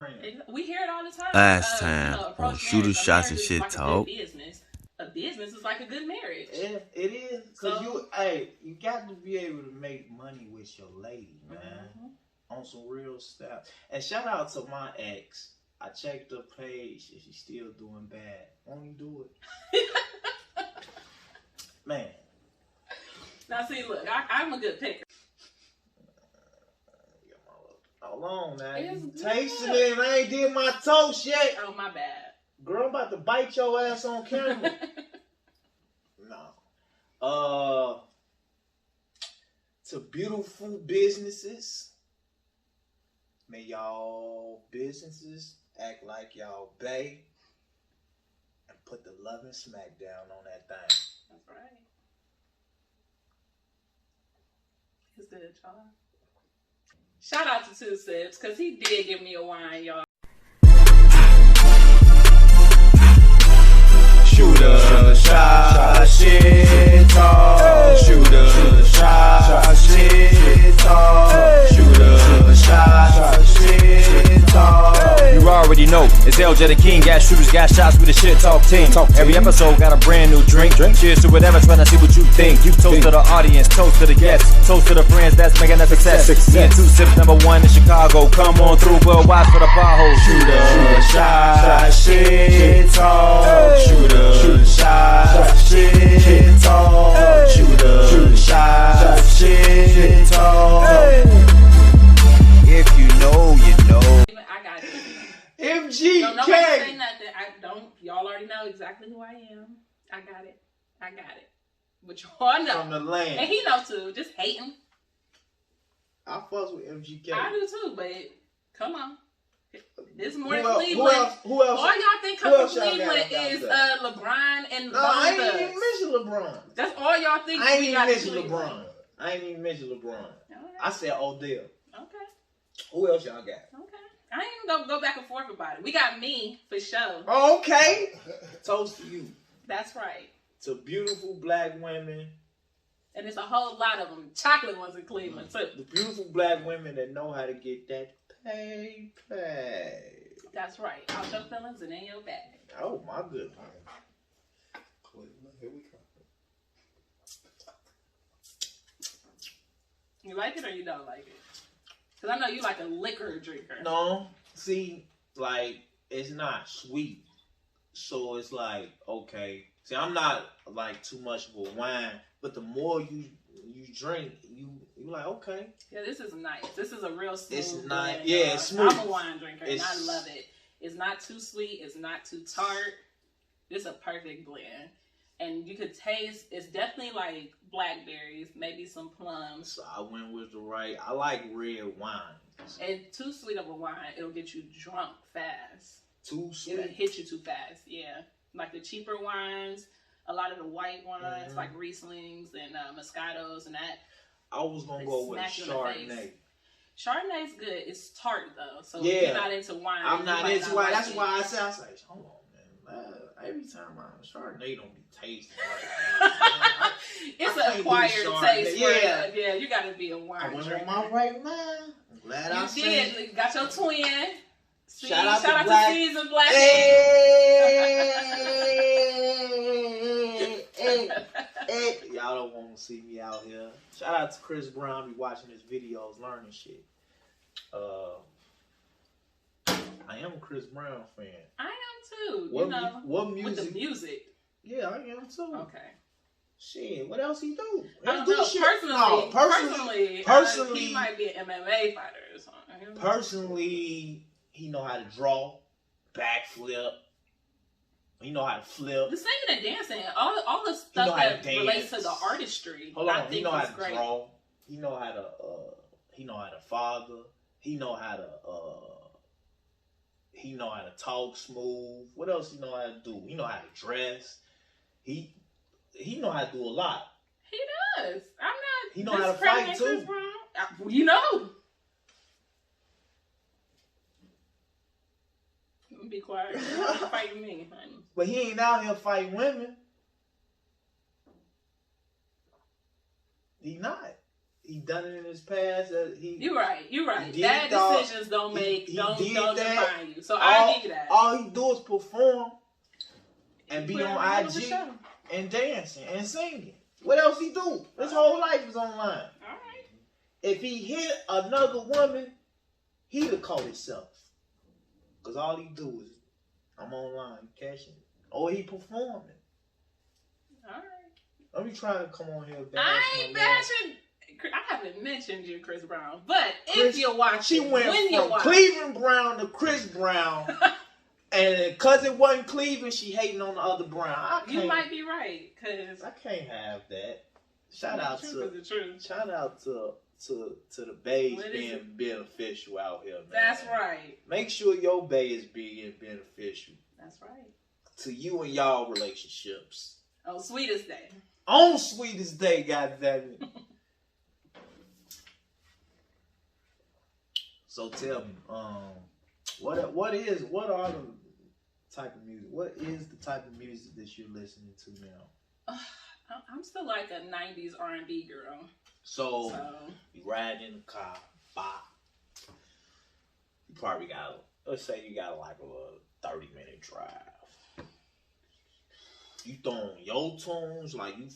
We hear it all the time. Last time on Shooter Shots and Shit Talk. A business is like a good marriage. It is. Because you got to be able to make money with your lady, man. On some real stuff. And shout out to my ex. I checked her page and she's still doing bad. Won't you do it? Man. Now see, look, I'm a good picker. Hold on now. It's tasting it and I ain't did my toast yet. Oh, my bad. Girl, I'm about to bite your ass on camera. No. To beautiful businesses. May y'all businesses act like y'all bae and put the love and smack down on that thing. That's right. It's good, y'all. Shout out to Two Sips, because he did give me a wine, y'all. Shooter shot shit talk. Shooter shot shit talk. Shooter shot shit talk. You already know it's ljaydaking. Got shooters, got shots with the shit talk team. Every episode got a brand new drink. Cheers to whatever, trying to see what you think. You toast to the audience, toast to the guests, toast to the friends that's making a success. Me and Two Sips, #1 in Chicago. Come on through, but watch for the potholes. Shooter shot shit talk. Shooter shot shit talk. Shooter shot shit talk. If you know, you know. I got it. MGK. Don't nobody say nothing. Y'all already know exactly who I am. I got it. But y'all know. From the land. And he know too. Just hating. I fuss with MGK. I do too, but come on. It's more than Cleveland. Who else? All y'all think come from Cleveland is LeBron and No, I ain't even mention LeBron. That's all y'all think. I ain't even mention LeBron. Right. I said Odell. Okay. Who else y'all got? Okay. I ain't even gonna go back and forth about it. We got me for sure. Okay. Toast to you. That's right. To beautiful black women. And it's a whole lot of them. Chocolate ones in Cleveland too. The beautiful black women that know how to get that pay. That's right. Out your feelings and in your bag. Oh my goodness. Cleveland, here we come. You like it or you don't like it? Because I know you like a liquor drinker. No. See, like, it's not sweet. So it's like, okay. See, I'm not like too much of a wine, but the more you drink, you like, okay. Yeah, this is nice. This is a real smooth. It's nice. blend, Yeah, it's smooth. I'm a wine drinker and I love it. It's not too sweet. It's not too tart. It's a perfect blend. And you could taste, it's definitely like blackberries, maybe some plums. So I went with the right. I like red wine. And too sweet of a wine, it'll get you drunk fast. Too sweet? It'll hit you too fast, yeah. Like the cheaper wines, a lot of the white wines, like Rieslings and Moscatos and that. I was going to go with Chardonnay. Chardonnay's good. It's tart, though. So yeah. if you're not into wine, I'm not into wine. That's why I said, hold on, man. Every time Chardonnay don't be tasting right. It's an acquired taste. Yeah, you got to be a wine drinker. I went on my right mind. I'm glad I said. You got your twin. Shout out to Season Black. Hey. Y'all don't want to see me out here. Shout out to Chris Brown. Be watching his videos, learning shit. I am a Chris Brown fan. I am too. What music? With the music. Yeah, I am too. Okay. Shit, what else he do? I don't know. Personally, he might be an MMA fighter or something. Personally, he know how to draw, backflip. He know how to flip. The singing and dancing, all the stuff that relates to the artistry. Hold on, he know how to draw. He know how to father. He know how to talk smooth. What else he know how to do? He know how to dress. He know how to do a lot. He does. I'm not. He know how to fight too. You know. Be quiet. You're fighting me, honey. But he ain't out here fighting women. He not. he done it in his past. You're right. Bad decisions don't define you. So I give you that. All he do is perform and be on IG and dancing and singing. What else he do? His whole life is online. All right. If he hit another woman, he'd have caught himself. Because all he do is, I'm online cashing it. Or he performing. All right. Let me try to come on here. I ain't bashing. I haven't mentioned you, Chris Brown. But if you're watching, she went from Cleveland Brown to Chris Brown. And because it wasn't Cleveland, she hating on the other Brown. You might be right. Cause I can't have that. Shout out to the bays being beneficial out here, man. That's right. Make sure your bay is being beneficial. That's right. To you and y'all relationships. On Sweetest Day. On Sweetest Day, goddammit. So tell me, what are the type of music? What is the type of music that you're listening to now? I'm still like a 90s R&B girl. So you riding in the car, bop. You probably got, let's say you got like a 30-minute drive. You throwing your tunes like you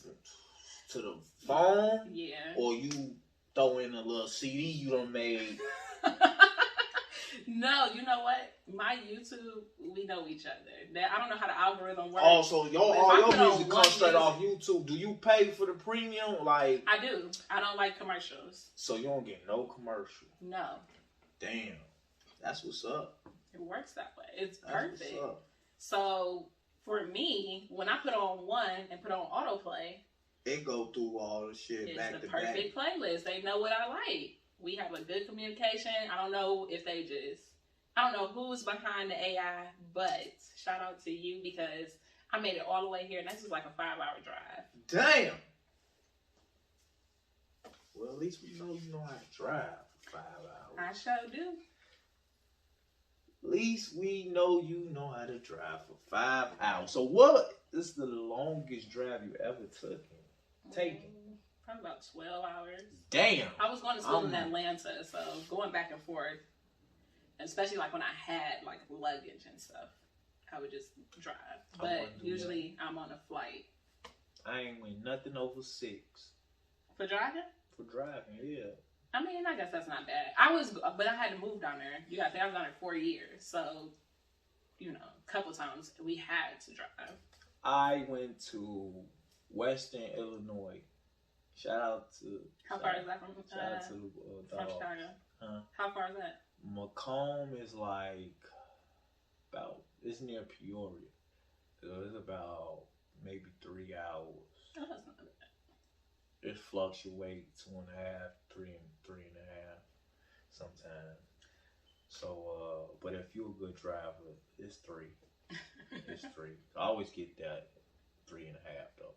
to the phone? Yeah. Or you throw in a little CD you done made? No, you know what? My YouTube, we know each other. I don't know how the algorithm works. Oh, so all your music comes straight off YouTube. Do you pay for the premium? Like I do. I don't like commercials. So you don't get no commercial? No. Damn. That's what's up. It works that way. It's perfect. What's up. So for me, when I put on one and put on autoplay, it go through all the shit back to back. It's the perfect playlist. They know what I like. We have a good communication. I don't know who's behind the AI, but shout out to you because I made it all the way here, and this is like a 5-hour drive. Damn. Well, at least we know you know how to drive for 5 hours. I sure do. At least we know you know how to drive for 5 hours. So what is the longest drive you ever taken? Probably about 12 hours. Damn. I was going to school in Atlanta, so going back and forth, especially like when I had like luggage and stuff, I would just drive. But usually I'm on a flight. I ain't went nothing over 6. For driving? For driving, yeah. I mean, I guess that's not bad. But I had to move down there. You got to think I was down there 4 years, so a couple times we had to drive. I went to Western Illinois. Shout out to... How far is that from Chicago? Huh? How far is that? Macomb is like it's near Peoria. So it's about maybe 3 hours. Oh, that's not bad. It fluctuates 2.5, 3.5 sometimes. So, but if you're a good driver, it's 3. It's 3. I always get that 3.5 though.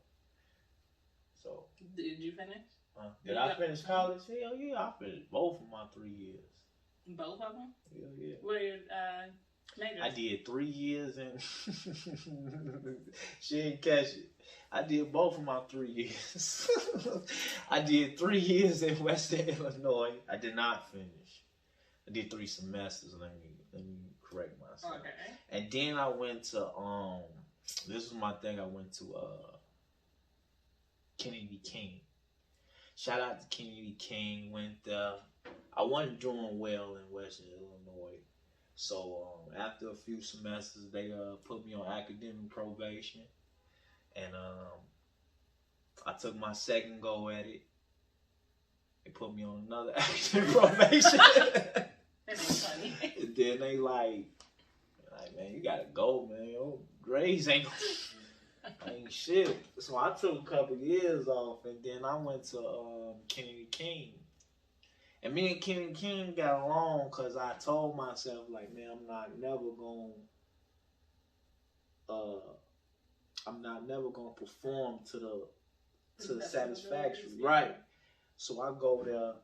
So did you finish? Did I finish college? Hell yeah, I finished both of my 3 years. Both of them? Hell yeah. What are your majors? I did 3 years and she didn't catch it. I did both of my 3 years. I did 3 years in Western Illinois. I did not finish. I did 3 semesters. Let me correct myself. Okay. And then I went to this was my thing. I went to Kennedy King. Shout out to Kennedy King. Went there. I wasn't doing well in Western Illinois. So after a few semesters, they put me on academic probation. And I took my second go at it. They put me on another academic probation. That ain't funny. And then they like, man, you gotta go, man. Your grades ain't shit. So I took a couple years off, and then I went to Kennedy King. And me and Kennedy King got along because I told myself, like, man, I'm not never gonna perform to the satisfactory, right? So I go there.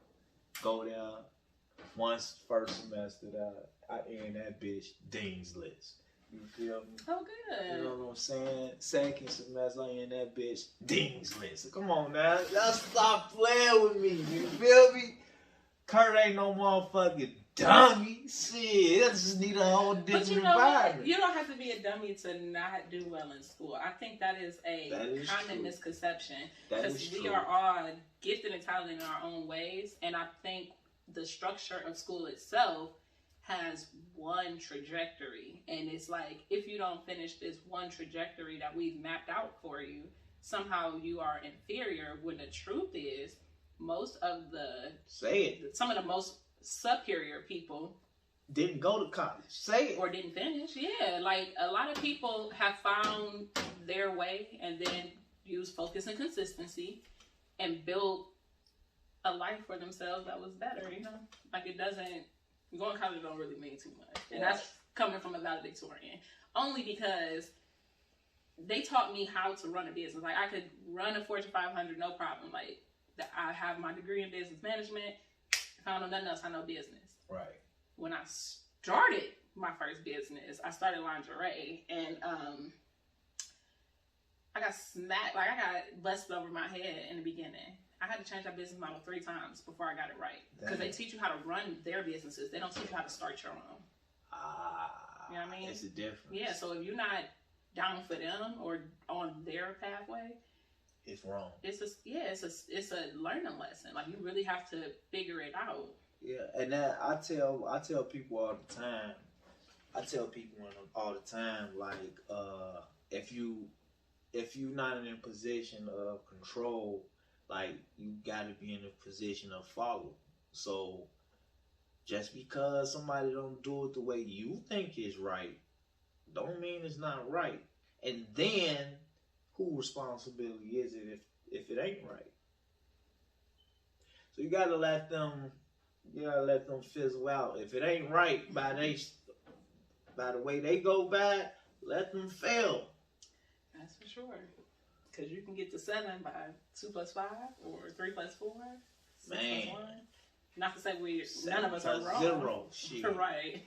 Once first semester, I end that bitch Dean's List. You feel me? Oh, good. You know what I'm saying? Second semester in that bitch, Dean's list. Come on now, y'all stop playing with me. You feel me? Kurt ain't no motherfucking dummy. Shit, I just need a whole different But you know environment. what? You don't have to be a dummy to not do well in school. I think that is a common misconception. Because we are all gifted and talented in our own ways. And I think the structure of school itself has one trajectory. And it's like, if you don't finish this one trajectory that we've mapped out for you, somehow you are inferior. When the truth is, most of some of the most superior people didn't go to college. Say it. Or didn't finish. Yeah, like a lot of people have found their way and then use focus and consistency and build a life for themselves that was better, you know? Like it doesn't, going to college don't really mean too much. And that's coming from a valedictorian. Only because they taught me how to run a business. Like I could run a Fortune 500, no problem. Like I have my degree in business management. If I don't know nothing else, I know business. Right. When I started my first business, I started lingerie, and I got smacked. Like I got busted over my head in the beginning. I had to change our business model 3 times before I got it right. Because they teach you how to run their businesses. They don't teach you how to start your own. You know what I mean? It's a difference. Yeah. So if you're not down for them or on their pathway, it's wrong. It's a learning lesson. Like you really have to figure it out. Yeah, and that I tell people all the time. Like if you're not in a position of control, like you got to be in a position of follow. So just because somebody don't do it the way you think is right, don't mean it's not right. And then, whose responsibility is it if it ain't right? So you gotta let them fizzle out. If it ain't right by the way they go by, let them fail. That's for sure. Because you can get to 7 by 2 plus 5 or 3 plus 4, 6 plus 1. Not to say none of us are wrong. 0. Shit. Right.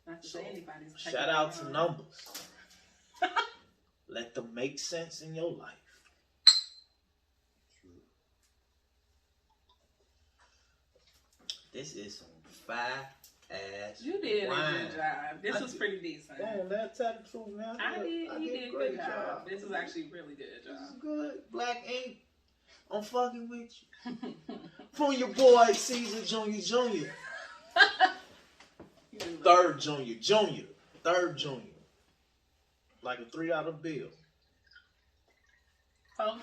Not to say anybody's. Shout out to numbers. Let them make sense in your life. This is some fire-ass You did wine. a good job. This was pretty decent. Damn, that's the truth, man. You did a good job. This is actually a really good job. This is good. Black ink. I'm fucking with you. From your boy, Caesar Jr. Third junior. Like a $3 bill. Let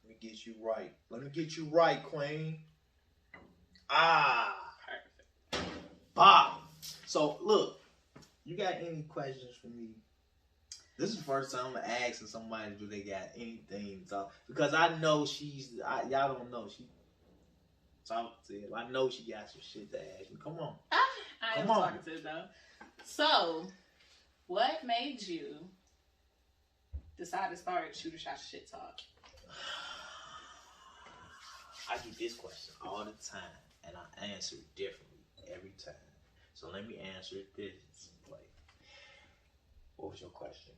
me get you right, Queen. Perfect. Bob. So, look, you got any questions for me? This is the first time I'm asking somebody do they got anything to talk. Because I know y'all don't know. She talk to him. I know she got some shit to ask me. Come on. I am talking to her, though. So, what made you decide to start Shooter Shot Shit Talk? I get this question all the time, and I answer it differently every time. So let me answer it this way. What was your question?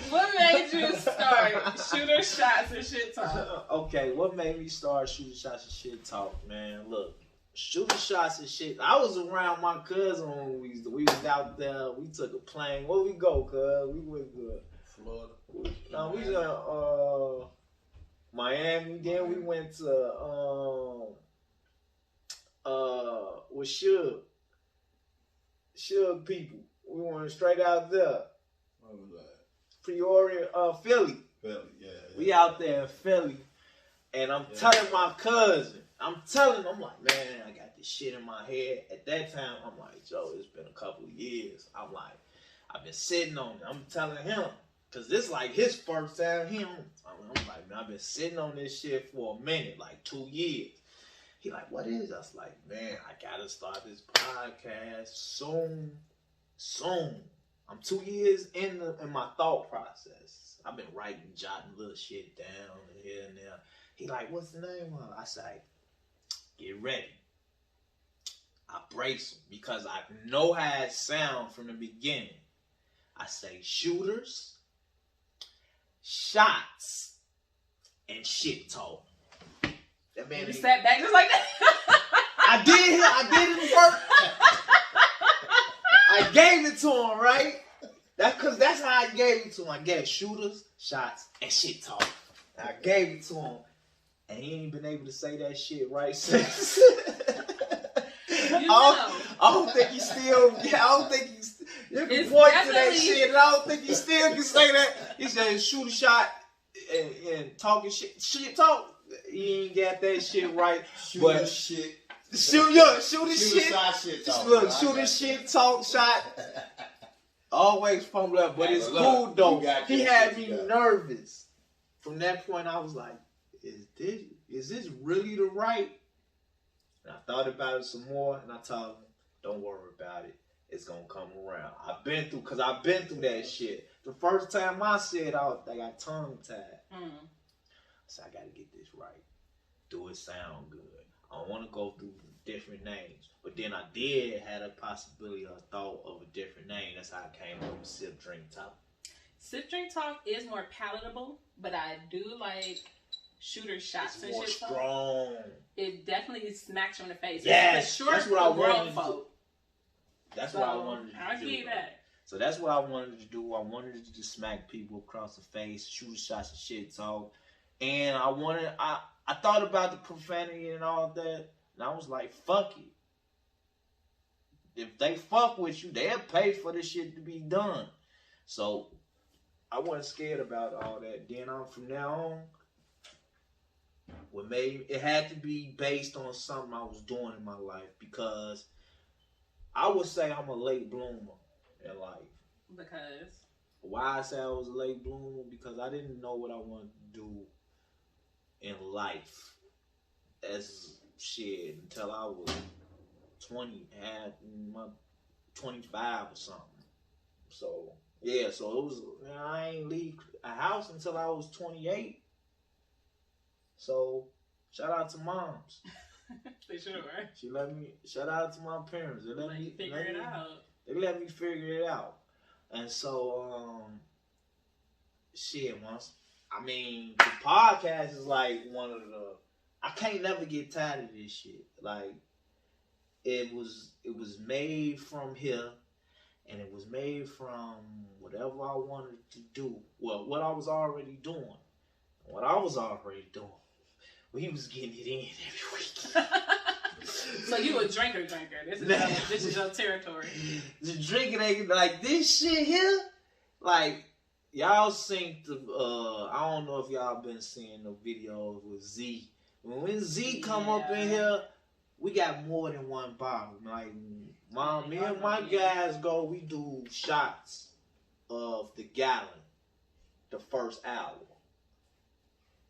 What made you start Shooter Shots and Shit Talk? Okay, what made me start Shooter Shots and Shit Talk, man? Look, Shooter Shots and Shit. I was around my cousin when we was out there. We took a plane. Where we go, cuz? We went to Florida. No, we went Miami. Then we went to with Suge people. We went straight out there. What was that? Peoria, Philly. Philly, yeah. We out there in Philly, and I'm telling my cousin, I'm like, man, I got this shit in my head. At that time, I'm like, Joe, it's been a couple of years. I'm like, I've been sitting on it. I'm telling him, because this like his first time. I'm like, man, I've been sitting on this shit for a minute, like 2 years. He like, what is it? I was like, man, I gotta start this podcast soon. I'm 2 years in my thought process. I've been writing, jotting little shit down here and there. He like, what's the name of it? I say, get ready. brace them because I know how it sounds from the beginning. I say shooters, shots, and shit talk. That man, you sat back just like that. I did it work. I gave it to him, right? That's how I gave it to him. I gave shooters, shots, and shit talk. I gave it to him, and he ain't been able to say that shit right since. I don't think he still. I don't think he's. You can point to that shit, and I don't think he still can say that. He said shoot a shot and talking shit talk. He ain't got that shit right. Shoot his shit. Shoot shit talk shot. Always fumble up, but it's cool though. He had me nervous. From that point, I was like, "Is this really the right?" And I thought about it some more, and I told him, "Don't worry about it. It's gonna come around." I've been through that shit. The first time I said out, I got tongue tied. So I gotta get this right. Do it sound good. I don't want to go through different names, but then I did had a possibility or thought of a different name. That's how I came up with Sipdrinktalk. Sipdrinktalk is more palatable, but I do like shooter shots it's and more shit. Strong. It definitely smacks you in the face. Yes, that's what I wanted to do. That's what I wanted to do. I'll give you that. So that's what I wanted to do. I wanted to just smack people across the face, shooter shots and shit talk. And I thought about the profanity and all that, and I was like, fuck it. If they fuck with you, they'll pay for this shit to be done. So I wasn't scared about all that. Then from now on, it had to be based on something I was doing in my life, because I would say I'm a late bloomer in life. Because? Why I say I was a late bloomer? Because I didn't know what I wanted to do in life as shit until I was 20, had my 25 or something. So yeah, so it was, I ain't leave a house until I was 28. So shout out to moms. They should, right? She let me. Shout out to my parents. They let me figure it out. They let me figure it out. And so shit, once. I mean, the podcast is like one of the. I can't never get tired of this shit. Like, it was made from here, and it was made from whatever I wanted to do. Well, what I was already doing. What I was already doing. We was getting it in every week. So you a drinker. This is your territory. The drinking, like this shit here, like. Y'all seen the, I don't know if y'all been seeing the videos with Z. When Z come up in here, we got more than one bottle. Like, me and my guys we do shots of the gallon the first hour.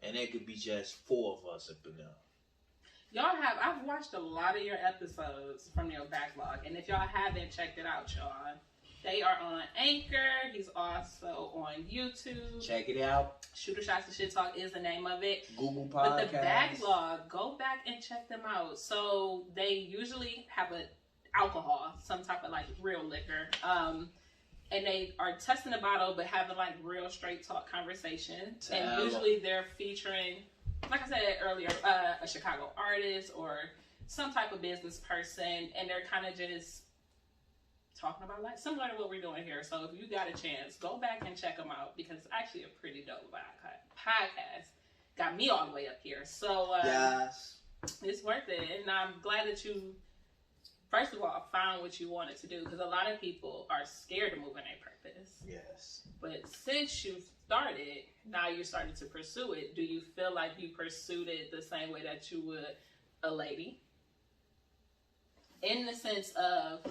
And it could be just 4 of us up in there. I've watched a lot of your episodes from your backlog. And if y'all haven't checked it out, y'all, they are on Anchor. He's also on YouTube. Check it out. Shooter Shots and Shit Talk is the name of it. Google Podcasts. But the backlog, go back and check them out. So they usually have alcohol, some type of like real liquor. And they are testing the bottle, but having like real straight talk conversation. And usually they're featuring, like I said earlier, a Chicago artist or some type of business person. And they're kind of just talking about like similar to what we're doing here. So if you got a chance, go back and check them out, because it's actually a pretty dope podcast. Got me all the way up here. So yes, it's worth it. And I'm glad that you, first of all, found what you wanted to do, because a lot of people are scared to move in their purpose. Yes. But since you started, now you're starting to pursue it. Do you feel like you pursued it the same way that you would a lady? In the sense of,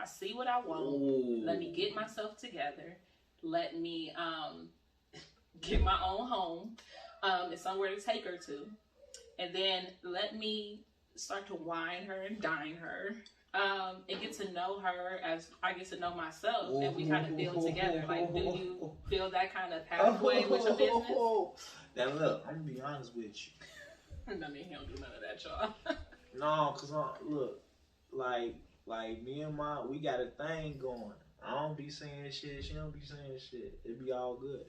I see what I want. Ooh. Let me get myself together. Let me get my own home and somewhere to take her to. And then let me start to wine her and dine her. And get to know her as I get to know myself. Ooh. And we kind of build together. Like, do you feel that kind of pathway with your business? Now look, I'm going to be honest with you. I mean, he don't do none of that, y'all. No, because look, like, Like, we got a thing going. I don't be saying shit. She don't be saying shit. It be all good.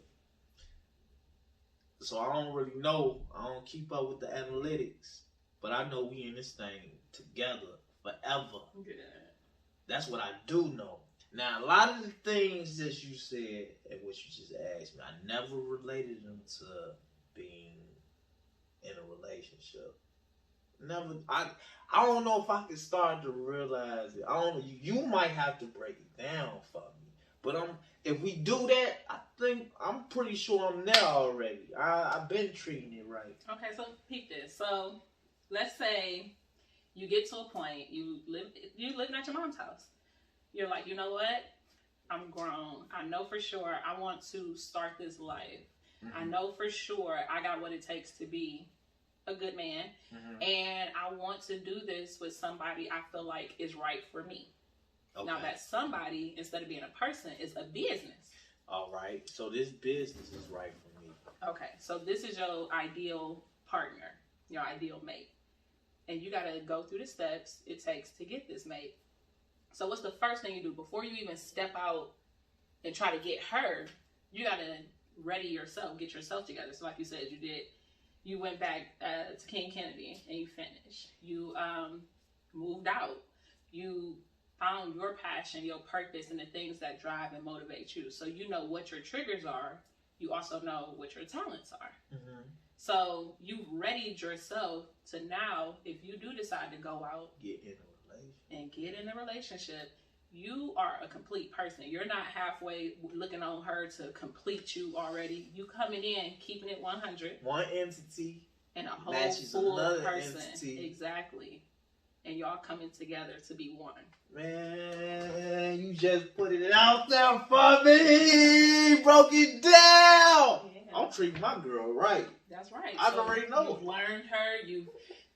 So I don't really know. I don't keep up with the analytics. But I know we in this thing together forever. Yeah. That's what I do know. Now, a lot of the things that you said and what you just asked me, I never related them to being in a relationship. Never. I don't know if I can start to realize it. I don't know. You might have to break it down for me. But if we do that, I'm pretty sure I'm there already. I've been treating it right. Okay, so peep this. So let's say you get to a point, you living at your mom's house. You're like, you know what? I'm grown. I know for sure I want to start this life. Mm-hmm. I know for sure I got what it takes to be a good man. Mm-hmm. And I want to do this with somebody I feel like is right for me. Okay. Now that somebody, instead of being a person, is a business. All right. So this business is right for me. Okay. So this is your ideal partner, your ideal mate. And you got to go through the steps it takes to get this mate. So what's the first thing you do? Before you even step out and try to get her, you got to ready yourself, get yourself together. So like you said, you went back to King Kennedy and you finished. You moved out. You found your passion, your purpose, and the things that drive and motivate you. So you know what your triggers are. You also know what your talents are. Mm-hmm. So you've readied yourself to now, if you do decide to go out, get in a relationship, you are a complete person. You're not halfway looking on her to complete you already. You coming in, keeping it 100. One entity and a whole full person. Entity. Exactly. And y'all coming together to be one. Man, you just put it out there for me. Broke it down. Yeah. I'm treating my girl right. That's right. I already know. You've learned her. You've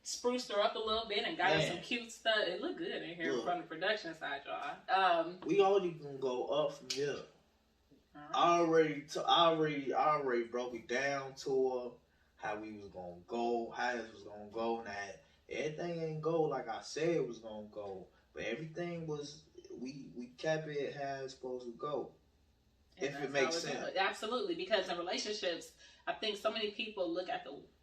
spruced her up a little bit and got her some cute stuff. It looked good in here from the production side, y'all. We already gonna go up from here. Right. I already broke it down to her how we was gonna go, how this was gonna go. Now everything ain't go like I said it was gonna go, but everything was we kept it how it's supposed to go. And if it makes sense. Absolutely, because in relationships, I think so many people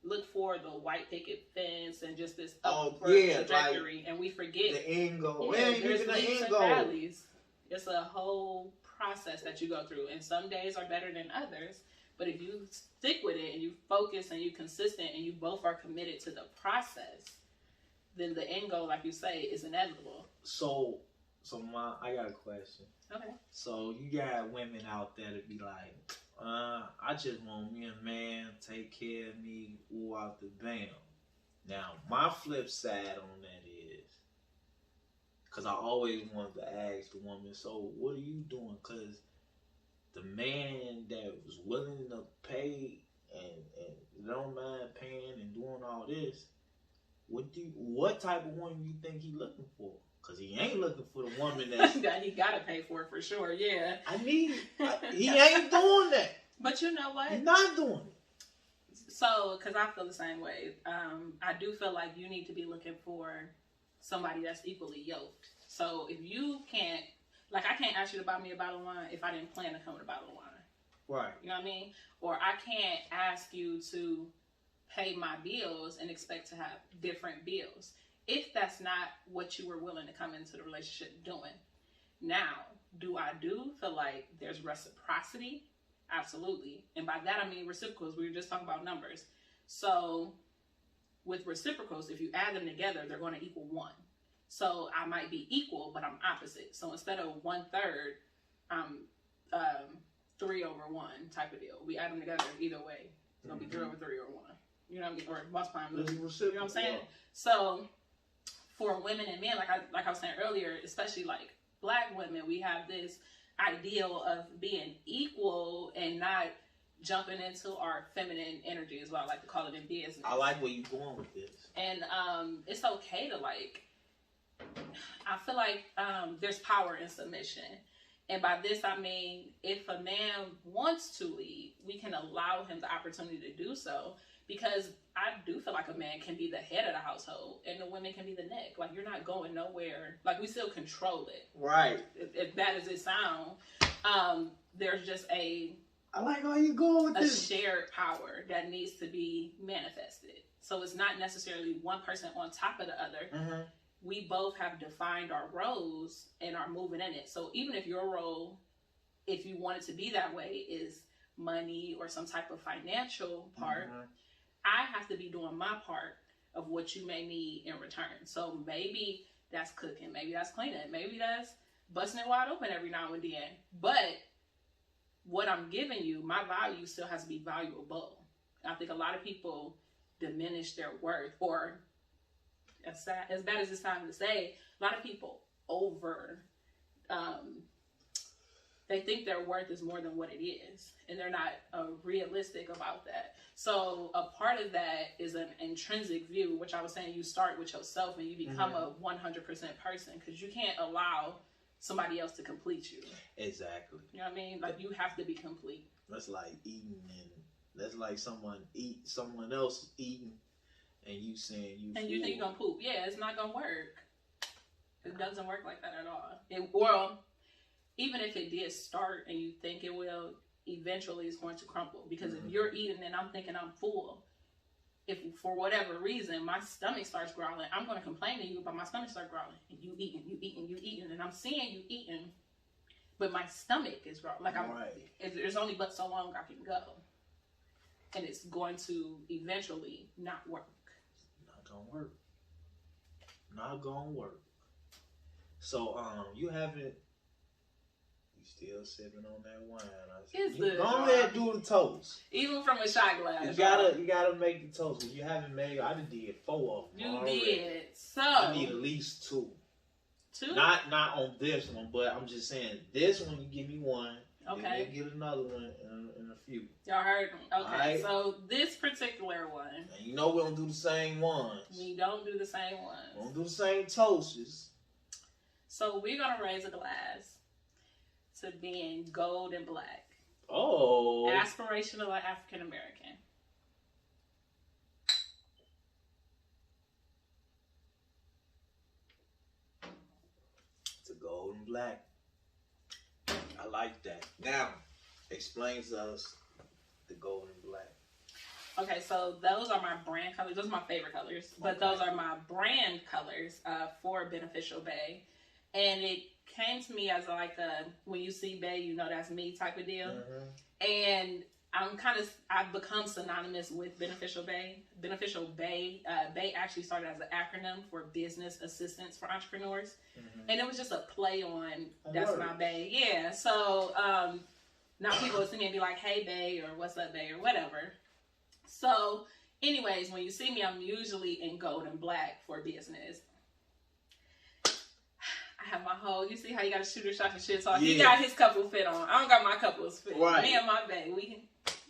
look for the white picket fence and just this upward trajectory, like, and we forget the end goal. There's leaps and valleys. It's a whole process that you go through, and some days are better than others. But if you stick with it and you focus and you consistent and you both are committed to the process, then the end goal, like you say, is inevitable. So I got a question. Okay. So you got women out there to be like, I just want me a man, take care of me, ooh out the bam. Now, my flip side on that is, because I always wanted to ask the woman, so what are you doing? Because the man that was willing to pay and don't mind paying and doing all this, what type of woman you think he looking for? Because he ain't looking for the woman that he got to pay for it for sure, yeah. He ain't doing that. But you know what? He's not doing it. So, because I feel the same way. I do feel like you need to be looking for somebody that's equally yoked. So, if you can't, like, I can't ask you to buy me a bottle of wine if I didn't plan to come with a bottle of wine. Right. You know what I mean? Or I can't ask you to pay my bills and expect to have different bills if that's not what you were willing to come into the relationship doing. Now, do I feel like there's reciprocity? Absolutely. And by that I mean reciprocals. We were just talking about numbers. So with reciprocals, if you add them together, they're going to equal 1. So I might be equal, but I'm opposite. So instead of 1/3, I'm 3/1 type of deal. We add them together either way. It's going to be 3/3 or 1. You know what I mean? Or multiplying. You know what I'm saying? So for women and men, like I was saying earlier, especially like Black women, we have this ideal of being equal and not jumping into our feminine energy, is what I like to call it in business. I like where you're going with this. And it's okay to I feel like there's power in submission. And by this, I mean, if a man wants to lead, we can allow him the opportunity to do so, because I do feel like a man can be the head of the household and the women can be the neck. Like, you're not going nowhere. Like, we still control it. Right. As bad as it sounds, there's just I like how you going with this. Shared power that needs to be manifested. So it's not necessarily one person on top of the other. Mm-hmm. We both have defined our roles and are moving in it. So even if your role, if you want it to be that way, is money or some type of financial part, mm-hmm. I have to be doing my part of what you may need in return. So maybe that's cooking, maybe that's cleaning, maybe that's busting it wide open every now and then. But what I'm giving you, my value still has to be valuable. I think a lot of people diminish their worth, or as bad as it's time to say, a lot of people they think their worth is more than what it is, and they're not realistic about that. So a part of that is an intrinsic view, which I was saying, you start with yourself and you become mm-hmm. a 100% person, because you can't allow somebody else to complete you. Exactly. You know what I mean? Like, you have to be complete. That's like eating, and that's like someone else eating, and you saying you. And you think you're gonna poop? Yeah, it's not gonna work. It doesn't work like that at all. Even if it did start and you think it will, eventually it's going to crumble. Because mm-hmm. if you're eating and I'm thinking I'm full, if for whatever reason my stomach starts growling, I'm going to complain to you, but my stomach starts growling. And you eating, and I'm seeing you eating, but my stomach is growling. Like, there's only but so long I can go, and it's going to eventually not work. Not gonna work. So you haven't. Still sipping on that wine. Go ahead and do the toast. Even from a shot glass. You gotta make the toast. If you haven't made, I done did 4 of them. You did. So I need at least 2. 2? Not on this one, but I'm just saying this one. You give me one. Okay. Then get another one in a few. Y'all heard me. Okay. Right. So this particular one. And you know we don't do the same ones. We don't do the same ones. We don't do the same toasts. So we're gonna raise a glass to being gold and black. Oh. Aspirational African American. To gold and black. I like that. Now, explains us the gold and black. Okay, so those are my brand colors. Those are my favorite colors. But those are my brand colors for Beneficial Bay. And it came to me as like when you see Bay, you know that's me type of deal. Mm-hmm. And I've become synonymous with Beneficial Bay. Beneficial Bay, Bay actually started as an acronym for Business Assistance for Entrepreneurs. Mm-hmm. And it was just a play on that's my Bay. Yeah, so now people will see me and be like, hey Bay, or what's up Bay, or whatever. So anyways, when you see me, I'm usually in gold and black for business. I have my whole, you see how you got to shoot a shot and shit talk. Yeah. He got his couple fit on. I don't got my couples fit. Right. Me and my babe,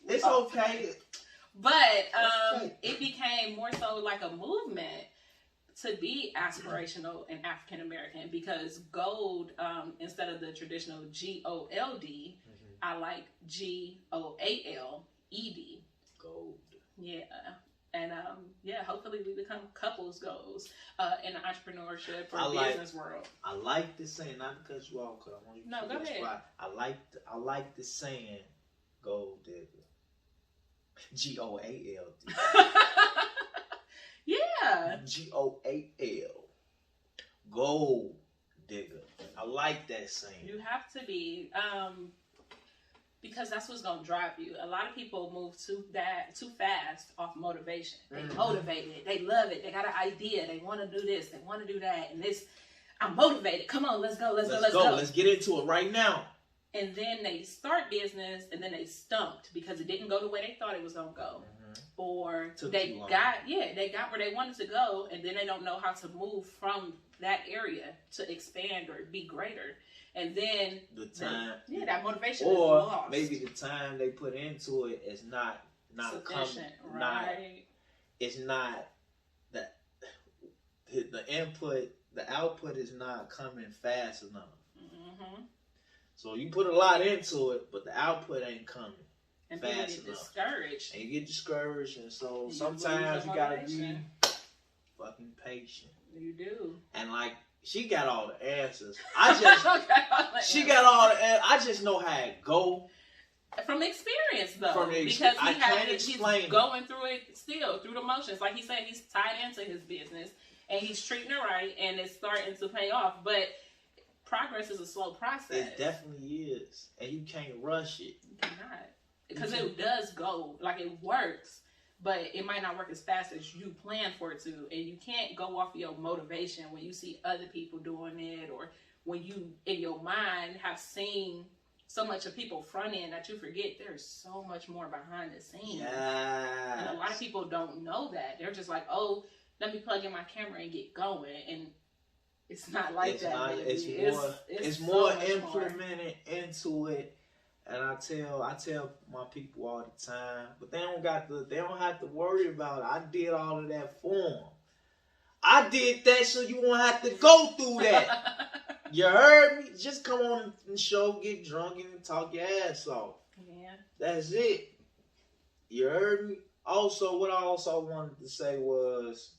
it's okay. But it became more so like a movement to be aspirational and African American, because gold, instead of the traditional GOLD, mm-hmm. I like GOALED. Gold. Yeah. And hopefully we become couples goals in the entrepreneurship or business world. I like this saying, not because you all, because I want you to go ahead. Right. I like this saying, gold digger. GOALD. Yeah. GOAL. Gold digger. I like that saying. You have to be. Because that's what's gonna drive you. A lot of people move too fast off motivation. They motivated, they love it, they got an idea, they want to do this, they want to do that, and this. I'm motivated. Come on, let's go. Let's go. Let's get into it right now. And then they start business, and then they stumped because it didn't go the way they thought it was gonna go, or they got where they wanted to go, and then they don't know how to move from that area to expand or be greater. And then that motivation is lost. Or maybe the time they put into it is not sufficient, right? It's not that the input, the output is not coming fast enough. Mm-hmm. So you put a lot into it, but the output ain't coming. And people fast get enough. discouraged. And you get discouraged, and so You sometimes lose you the gotta be motivation. fucking patient. You do. And like, she got all the answers. She got all the answers. I just know how it go. From experience, though. From the because I can't he's explain it. going through it still, through the motions. Like he said, he's tied into his business, and he's treating it right, and it's starting to pay off. But progress is a slow process. It definitely is. And you can't rush it. You cannot. Because it does go, like it works, but it might not work as fast as you plan for it to. And you can't go off of your motivation when you see other people doing it, or when you, in your mind, have seen so much of people front end that you forget there's so much more behind the scenes. Yes. And a lot of people don't know that. They're just like, oh, let me plug in my camera and get going. And it's not like It's that. not, baby. it's so more much implemented into it. And I tell my people all the time, but they don't have to worry about it. I did all of that for them. I did that so you won't have to go through that. You heard me? Just come on the show, get drunk, and talk your ass off. Yeah. That's it. You heard me? Also, what I also wanted to say was,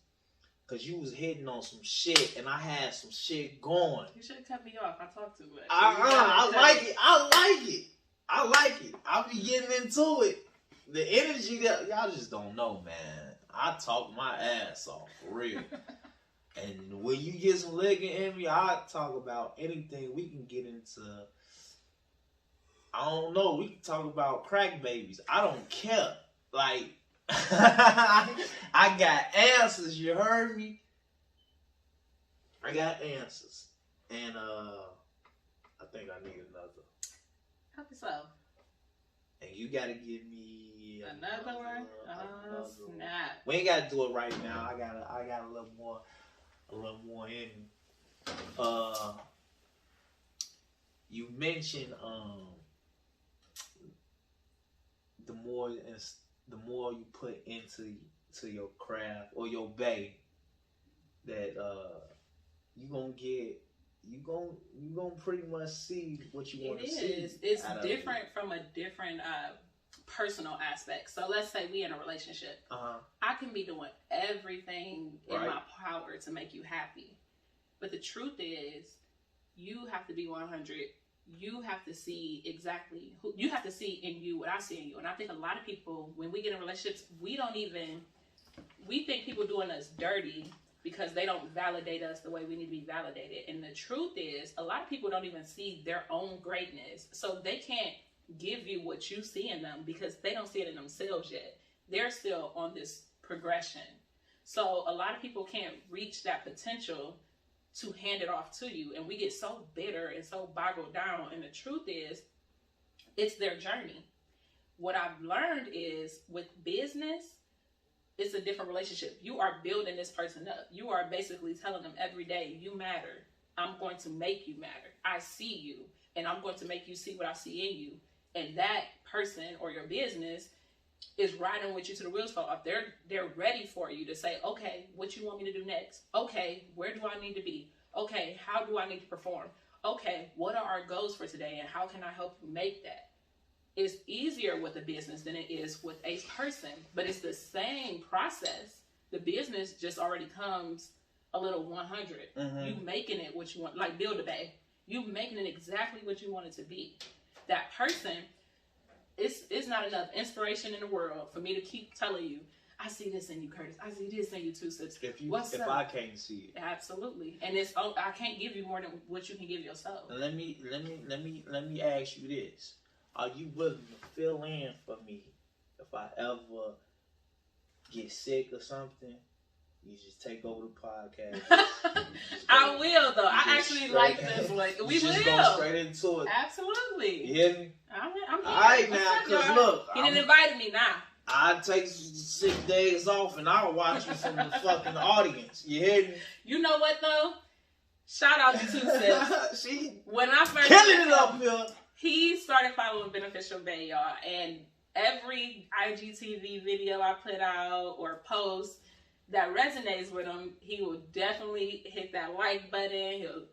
because you was hitting on some shit, and I had some shit going. You should have cut me off. I talk too much. I like it. I like it. I be getting into it. The energy that y'all just don't know, man. I talk my ass off for real. And when you get some leg in me, I talk about anything. We can get into, I don't know, we can talk about crack babies. I don't care. Like, I got answers, you heard me? I got answers. And I think I need another. Help yourself. And you gotta give me Another one? Oh, snap. We ain't gotta do it right now. I got a little more in me. You mentioned the more you put into your craft or your bay, that you gonna pretty much see what you want to see. It's different from a different personal aspect. So let's say we in a relationship. I can be doing everything in my power to make you happy, but the truth is, you have to be 100. You have to see exactly who you have to see in you what I see in you. And I think a lot of people, when we get in relationships, we think people doing us dirty because they don't validate us the way we need to be validated. And the truth is, a lot of people don't even see their own greatness. So they can't give you what you see in them because they don't see it in themselves yet. They're still on this progression. So a lot of people can't reach that potential to hand it off to you. And we get so bitter and so boggled down. And the truth is, it's their journey. What I've learned is with business, it's a different relationship. You are building this person up. You are basically telling them every day, you matter. I'm going to make you matter. I see you, and I'm going to make you see what I see in you. And that person or your business is riding with you to the wheels fall off. They're ready for you to say, okay, what you want me to do next? Okay, where do I need to be? Okay, how do I need to perform? Okay, what are our goals for today, and how can I help you make that? It's easier with a business than it is with a person, but it's the same process. The business just already comes a little 100. You making it what you want, like Build-A-Bay. You making it exactly what you want it to be. That person, it's not enough inspiration in the world for me to keep telling you, I see this in you, Curtis. I see this in you too, sis. If I can't see it. Absolutely. And I can't give you more than what you can give yourself. Let me ask you this. Are you willing to fill in for me if I ever get sick or something? You just take over the podcast. I will, though. I actually like this one. We will. Just go straight into it. Absolutely. You hear me? I'm here. All right, now, because look. He didn't invite me now. I take 6 days off and I'll watch you from the fucking audience. You hear me? You know what, though? Shout out to sis. When I first killing it up here. He started following Beneficial Bay, y'all, and every IGTV video I put out or post that resonates with him, he will definitely hit that like button. He'll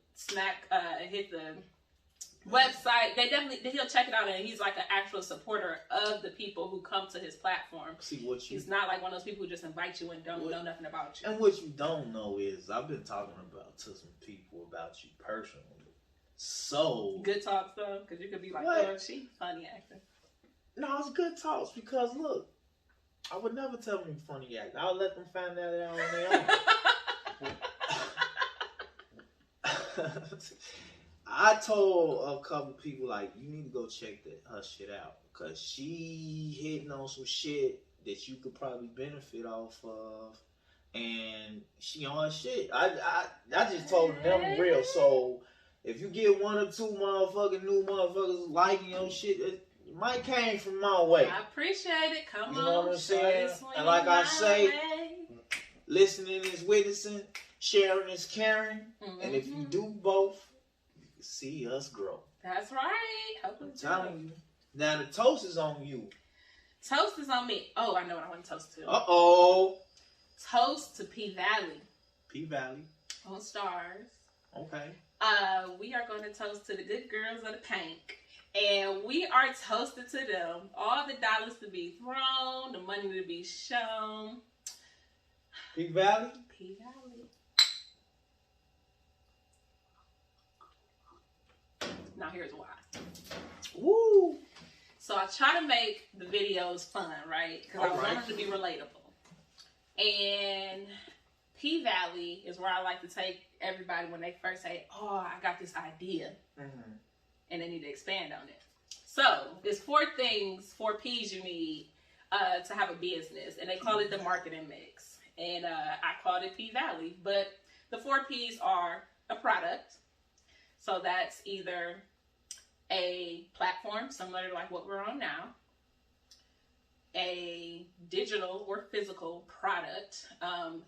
hit the website. He'll check it out, and he's like an actual supporter of the people who come to his platform. He's not like one of those people who just invite you and don't know nothing about you. And what you don't know is I've been talking to some people about you personally. So good talks though, because you could be like, oh, she funny acting. No, it's good talks because look, I would never tell them funny acting. I'll let them find that out on their own. I told a couple people, like, you need to go check her shit out. Because she hitting on some shit that you could probably benefit off of. And she on her shit. I just told them real. So, if you get one or two new motherfuckers liking your shit, it might came from my way. I appreciate it. Come on. You know what I'm saying? And like I say, listening is witnessing, sharing is caring. Mm-hmm. And if you do both, see us grow. That's right. I'm telling you. Now the toast is on you. Toast is on me. Oh, I know what I want to toast to. Uh-oh. Toast to P Valley. P Valley. On Stars. Okay. We are going to toast to the good girls of the Pink. And we are toasted to them. All the dollars to be thrown, the money to be shown. P Valley? P Valley. Now here's why. Woo! So I try to make the videos fun, right? Because I want them to be relatable. And P Valley is where I like to take everybody when they first say, oh, I got this idea. Mm-hmm. And they need to expand on it. So there's 4 P's you need to have a business. And they call it the marketing mix. And I called it P Valley. But the 4 P's are a product. So that's either a platform similar to like what we're on now, a digital or physical product,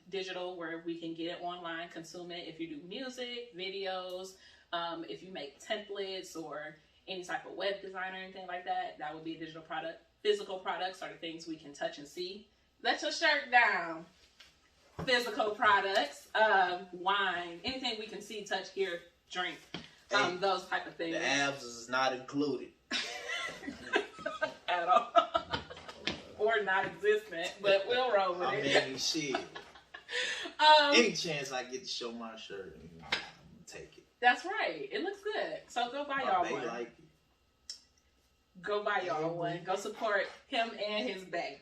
digital where we can get it online, consume it. If you do music, videos, if you make templates or any type of web design or anything like that, that would be a digital product. Physical products are the things we can touch and see. Let your shirt down. Physical products, wine, anything we can see, touch, hear, drink. Those type of things. The abs is not included. At all. Or not existent, but we'll roll with it. I mean, shit. Any chance I get to show my shirt, I'm going to take it. That's right. It looks good. So go buy y'all one. Like it. Go buy y'all one. Go support him and his bae.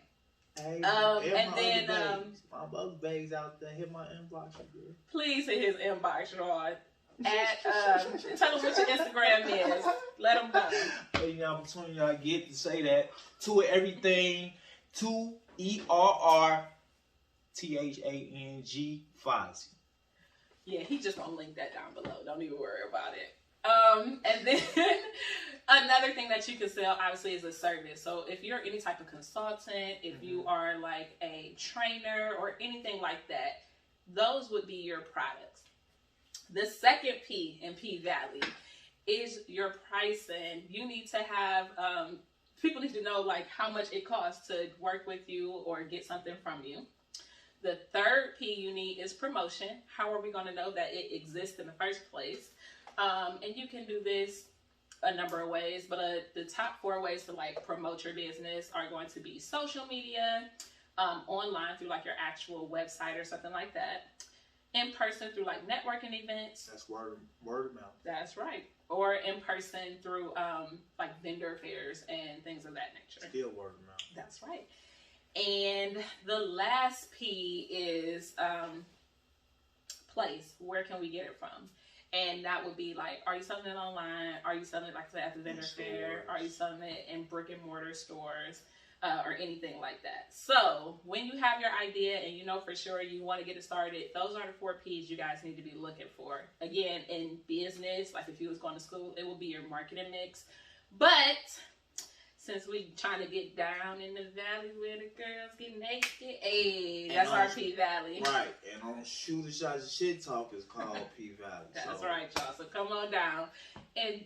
Hey, and then my other bags out there, hit my inbox, girl. Please hit his inbox, Rod. Tell them what your Instagram is. Let them know. Any opportunity I get to say that to everything, to ERRTHANG Fozzy. Yeah, he just gonna link that down below. Don't even worry about it. And then another thing that you can sell obviously is a service. So if you're any type of consultant, if you are like a trainer or anything like that, those would be your products. The second P in P Valley is your pricing. You need to have, people need to know like how much it costs to work with you or get something from you. The third P you need is promotion. How are we going to know that it exists in the first place? And you can do this a number of ways, but the top 4 ways to like promote your business are going to be social media, online through like your actual website or something like that. In person through like networking events. That's word of mouth. That's right. Or in person through like vendor fairs and things of that nature. Still word of mouth. That's right. And the last P is place. Where can we get it from? And that would be like, are you selling it online? Are you selling it, like I said, at the vendor fair? Are you selling it in brick and mortar stores? Or anything like that. So when you have your idea and you know for sure you want to get it started, those are the 4 P's you guys need to be looking for. Again, in business, like if you was going to school, it will be your marketing mix. But since we trying to get down in the valley where the girls get naked, hey, that's our P Valley. Right, and on Shooter Shots and Shit Talk is called P Valley. That's right, y'all. So come on down. And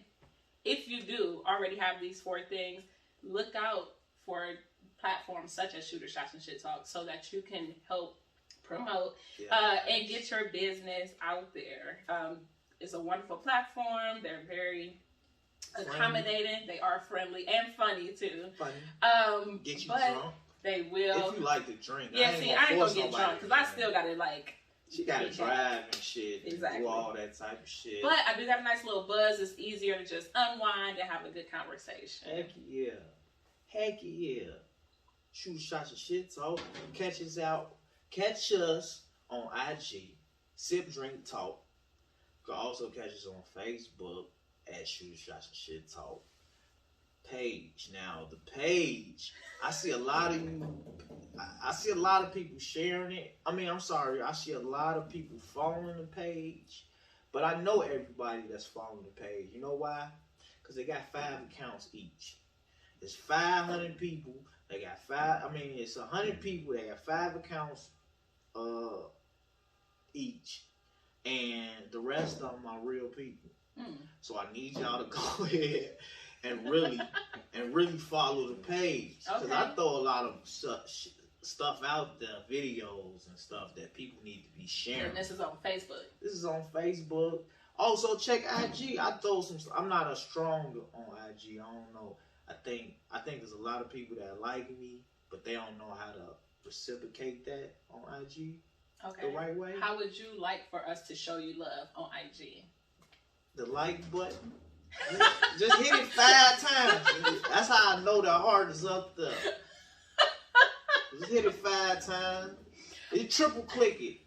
if you do already have these 4 things, look out for platforms such as Shooter Shots and Shit Talk so that you can help promote and get your business out there. It's a wonderful platform. They're very accommodating. They are friendly and funny too. Funny. Get you drunk. They will. If you like to drink. Yeah, I ain't gonna get drunk because I still gotta like. She gotta drive and shit. Exactly. And do all that type of shit. But I do got a nice little buzz. It's easier to just unwind and have a good conversation. Heck yeah. Heck yeah. Shoot shots of shit talk. Catch us on IG. Sipdrinktalk. You can also catch us on Facebook at Shoot Shots of Shit Talk. Page. Now the page. I see a lot of people sharing it. I see a lot of people following the page. But I know everybody that's following the page. You know why? Because they got 5 accounts each. It's 500 people. They got it's 100 people. They got 5 accounts each. And the rest of them are real people. So I need y'all to go ahead and really follow the page. Because I throw a lot of stuff out there, videos and stuff that people need to be sharing. And this is on Facebook. Also, check IG. I'm not as strong on IG. I don't know. I think there's a lot of people that like me, but they don't know how to reciprocate that on IG the right way. How would you like for us to show you love on IG? The like button. Just hit it 5 times. That's how I know the heart is up there. Just hit it 5 times. You triple click it.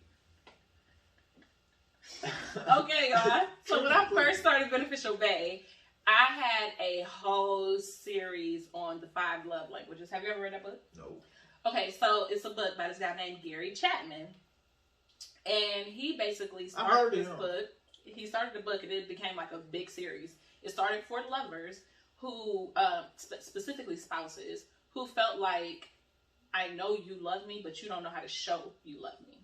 Okay, guys. So when I first started Beneficial Bae, I had a whole series on the 5 love languages. Have you ever read that book? No. Okay, so it's a book by this guy named Gary Chapman. And he basically started this book. He started the book and it became like a big series. It started for lovers who, specifically spouses, who felt like, I know you love me, but you don't know how to show you love me.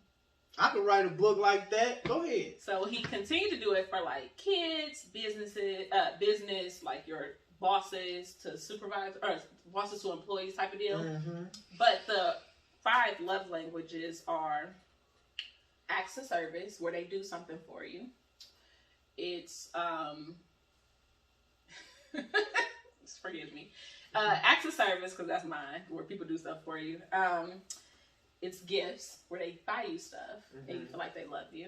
I could write a book like that. Go ahead. So he continued to do it for like kids, businesses, like your bosses to supervisors, or bosses to employees type of deal. Mm-hmm. But the 5 love languages are acts of service, where they do something for you. It's forgive me. Acts of service, because that's mine, where people do stuff for you. It's gifts, where they buy you stuff and you feel like they love you.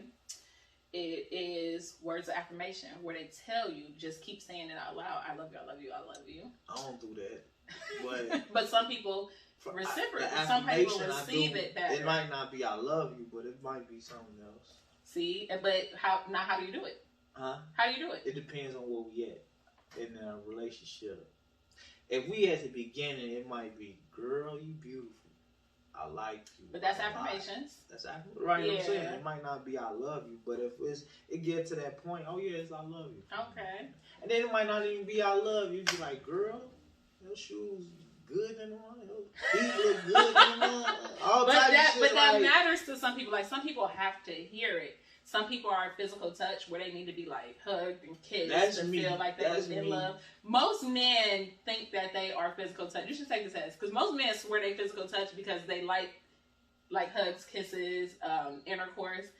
It is words of affirmation, where they tell you, just keep saying it out loud. I love you, I love you, I love you. I don't do that. But some people reciprocate. Some people receive it better. It might not be I love you, but it might be something else. See? But how do you do it? Huh? How do you do it? It depends on where we at in a relationship. If we at the beginning, it might be, girl, you beautiful. I like you. But that's affirmations. That's affirmations. Right, yeah. I'm saying. It might not be I love you, but if it get to that point, oh yeah, it's I love you. Okay. And then it might not even be I love you. It'd be like, girl, your shoes good in one. Your feet look good in one. All but that matters to some people. Like, some people have to hear it. Some people are physical touch, where they need to be like hugged and kissed to feel like they're in love. Most men think that they are physical touch. You should take this test, because most men swear they physical touch because they like hugs, kisses, intercourse.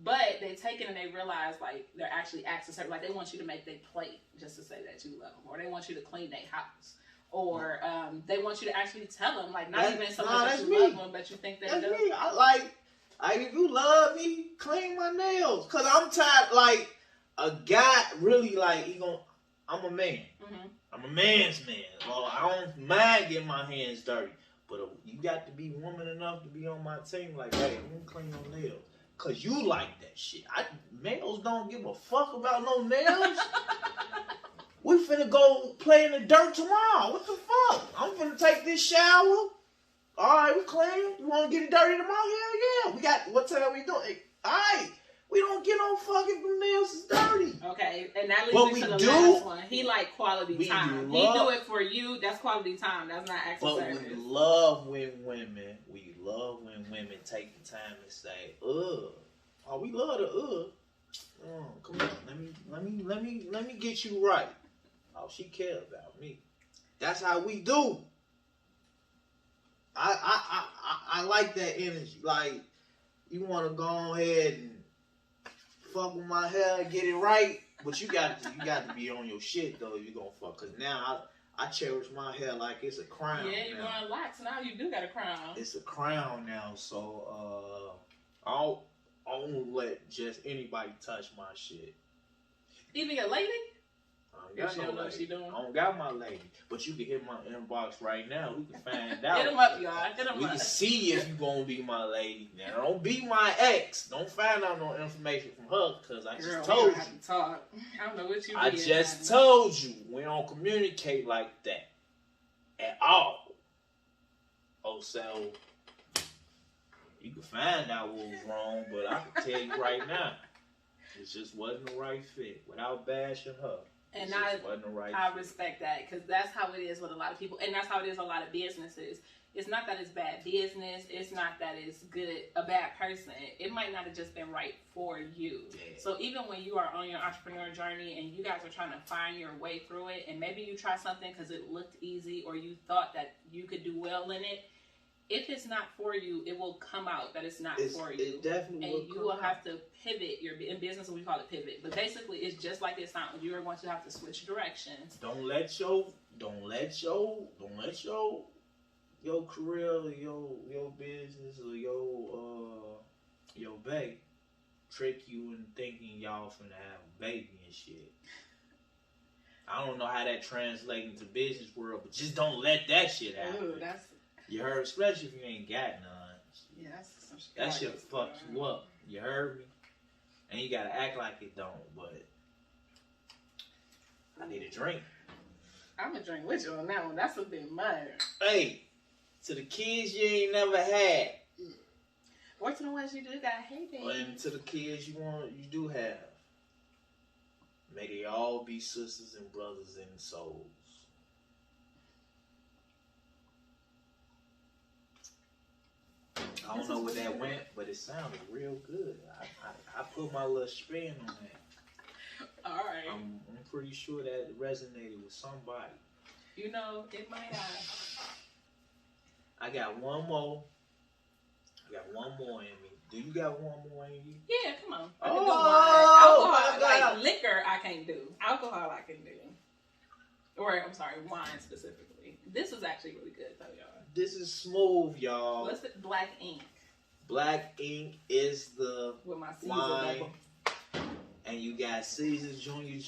But they take it and they realize like they're actually acts of service. Like, they want you to make their plate just to say that you love them, or they want you to clean their house, or they want you to actually tell them, like, not even so much that you love them, but you think they do. That's me. I like, if you love me, clean my nails. Because I'm tired, like, a guy really, like, I'm a man. Mm-hmm. I'm a man's man. Well, I don't mind getting my hands dirty. But you got to be woman enough to be on my team. Like, hey, I'm going to clean your nails. Because you like that shit. Males don't give a fuck about no nails. We finna go play in the dirt tomorrow. What the fuck? I'm finna take this shower. Alright, we clean. You wanna get it dirty tomorrow? Hell yeah. We got, what time we doing? Alright. We don't get no fucking nails is dirty. Okay, and that leads me to the last one. He like quality time. He do it for you. That's quality time. That's not actual service. But we love when women take the time to say, oh, we love the Oh, come on, let me get you right. Oh, she cares about me. That's how we do. I like that energy. Like, you want to go ahead and fuck with my hair, get it right. But you got to be on your shit though if you gonna fuck. Cause now I cherish my hair like it's a crown. Yeah, you want locks now. You do got a crown. It's a crown now, so I don't let just anybody touch my shit. Even your lady? I don't got no lady. I don't got my lady. But you can hit my inbox right now. We can find out. Hit them up, y'all. Hit them up. We can see if you gonna be my lady. Now, don't be my ex. Don't find out no information from her, because I just told you. Have to talk. I don't know what you I just told you. We don't communicate like that. At all. Oh, so you can find out what was wrong, but I can tell you right now, it just wasn't the right fit. Without bashing her. And I respect that, because that's how it is with a lot of people, and that's how it is with a lot of businesses. It's not that it's bad business. It's not that it's a bad person. It might not have just been right for you. Yeah. So even when you are on your entrepreneur journey and you guys are trying to find your way through it, and maybe you try something because it looked easy or you thought that you could do well in it, if it's not for you, it will come out that it's not for you. It definitely will. And you will have to pivot. In business, we call it pivot. But basically, it's just like it sounds. You are going to have to switch directions. Don't let your career or your business or your bae trick you into thinking y'all finna have a baby and shit. I don't know how that translates into business world, but just don't let that shit happen. Ooh, you heard, especially if you ain't got none. Yeah, that shit fuck you up. You heard me? And you gotta act like it don't, but I need a drink. I'm gonna drink with you on that one. That's a bit much. Hey, to the kids you ain't never had. Or to the ones you do got, hey baby. And to the kids you do have. May they all be sisters and brothers in souls. I don't know where that went, but it sounded real good. I put my little spin on that. All right. I'm pretty sure that resonated with somebody. You know, it might have. I got one more. In me. Do you got one more in you? Yeah, come on. I can do wine. Alcohol, like liquor, I can't do. Alcohol, I can do. Or, I'm sorry, wine specifically. This is actually really good, though, y'all. This is smooth, y'all. What's it? Black ink. Black ink is the with my wine. And you got Caesar Junior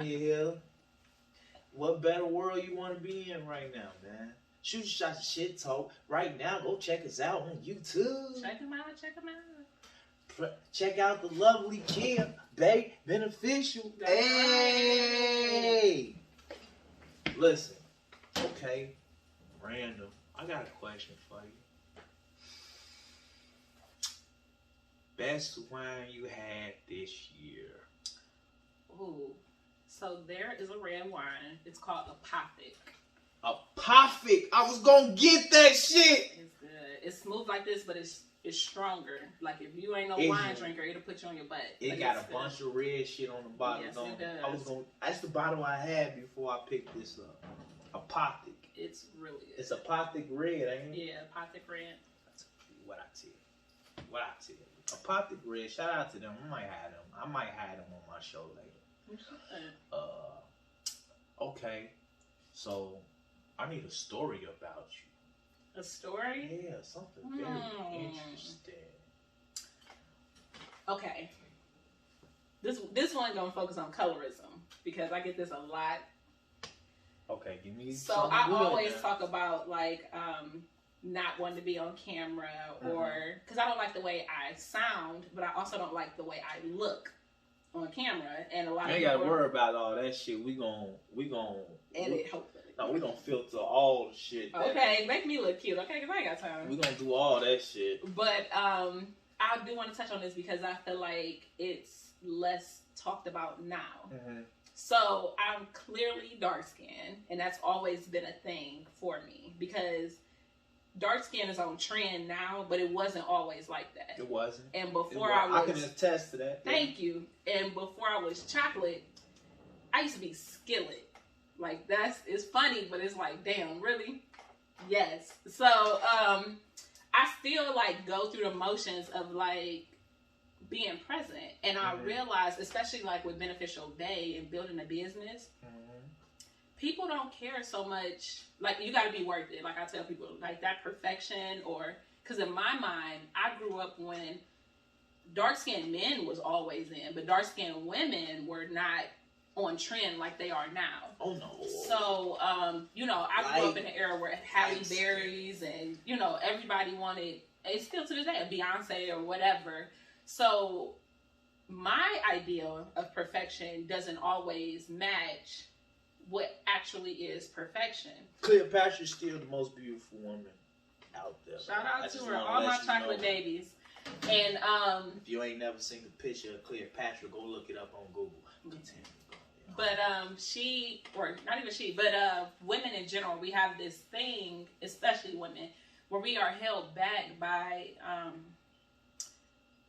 here. What better world you want to be in right now, man? Shoot Shots Shit Talk. Right now, go check us out on YouTube. Check them out. Check out the lovely Kim, Bay Beneficial. That's hey! Right. Listen. Okay. Random. I got a question for you. Best wine you had this year? Ooh. So there is a red wine. It's called Apothic. Apothic. I was gonna get that shit. It's good. It's smooth like this, but it's stronger. Like if you ain't no wine drinker, it'll put you on your butt. It got a bunch of red shit on the bottle. Yes, it does. That's the bottle I had before I picked this up. Apothic. It's really good. It's Apothic red, ain't it? Yeah, Apothic red. That's what I tell you. Apothic red. Shout out to them. I might have them on my show later. Okay. So I need a story about you. A story? Yeah, something very interesting. Okay. This one gonna focus on colorism because I get this a lot. Okay, give me. So I always talk about like not wanting to be on camera or because I don't like the way I sound, but I also don't like the way I look on camera. And a lot of people gotta worry about all that shit. We gon' edit. Hopefully, no, we gonna filter all the shit. Okay, make me look cute. Okay, because I ain't got time. We gonna do all that shit. But I do want to touch on this because I feel like it's less talked about now. Mm-hmm. So I'm clearly dark skinned, and that's always been a thing for me because dark skin is on trend now, but it wasn't always like that. It wasn't. And before I can attest to that. Thank you. And before I was chocolate, I used to be skillet. Like it's funny, but it's like, damn, really? Yes. So I still like go through the motions of like being present. And I realized, especially like with Beneficial Bay and building a business, people don't care so much. Like, you got to be worth it. Like I tell people, like that perfection, or because in my mind, I grew up when dark-skinned men was always in, but dark-skinned women were not on trend like they are now. Oh no. So, you know, I grew up in an era where Halle Berry's and, you know, everybody wanted, it's still to this day, a Beyonce or whatever. So my ideal of perfection doesn't always match what actually is perfection. Cleopatra's still the most beautiful woman out there. Shout out to her, all my chocolate babies. And if you ain't never seen a picture of Cleopatra, go look it up on Google. But she, or not even she, but women in general, we have this thing, especially women, where we are held back by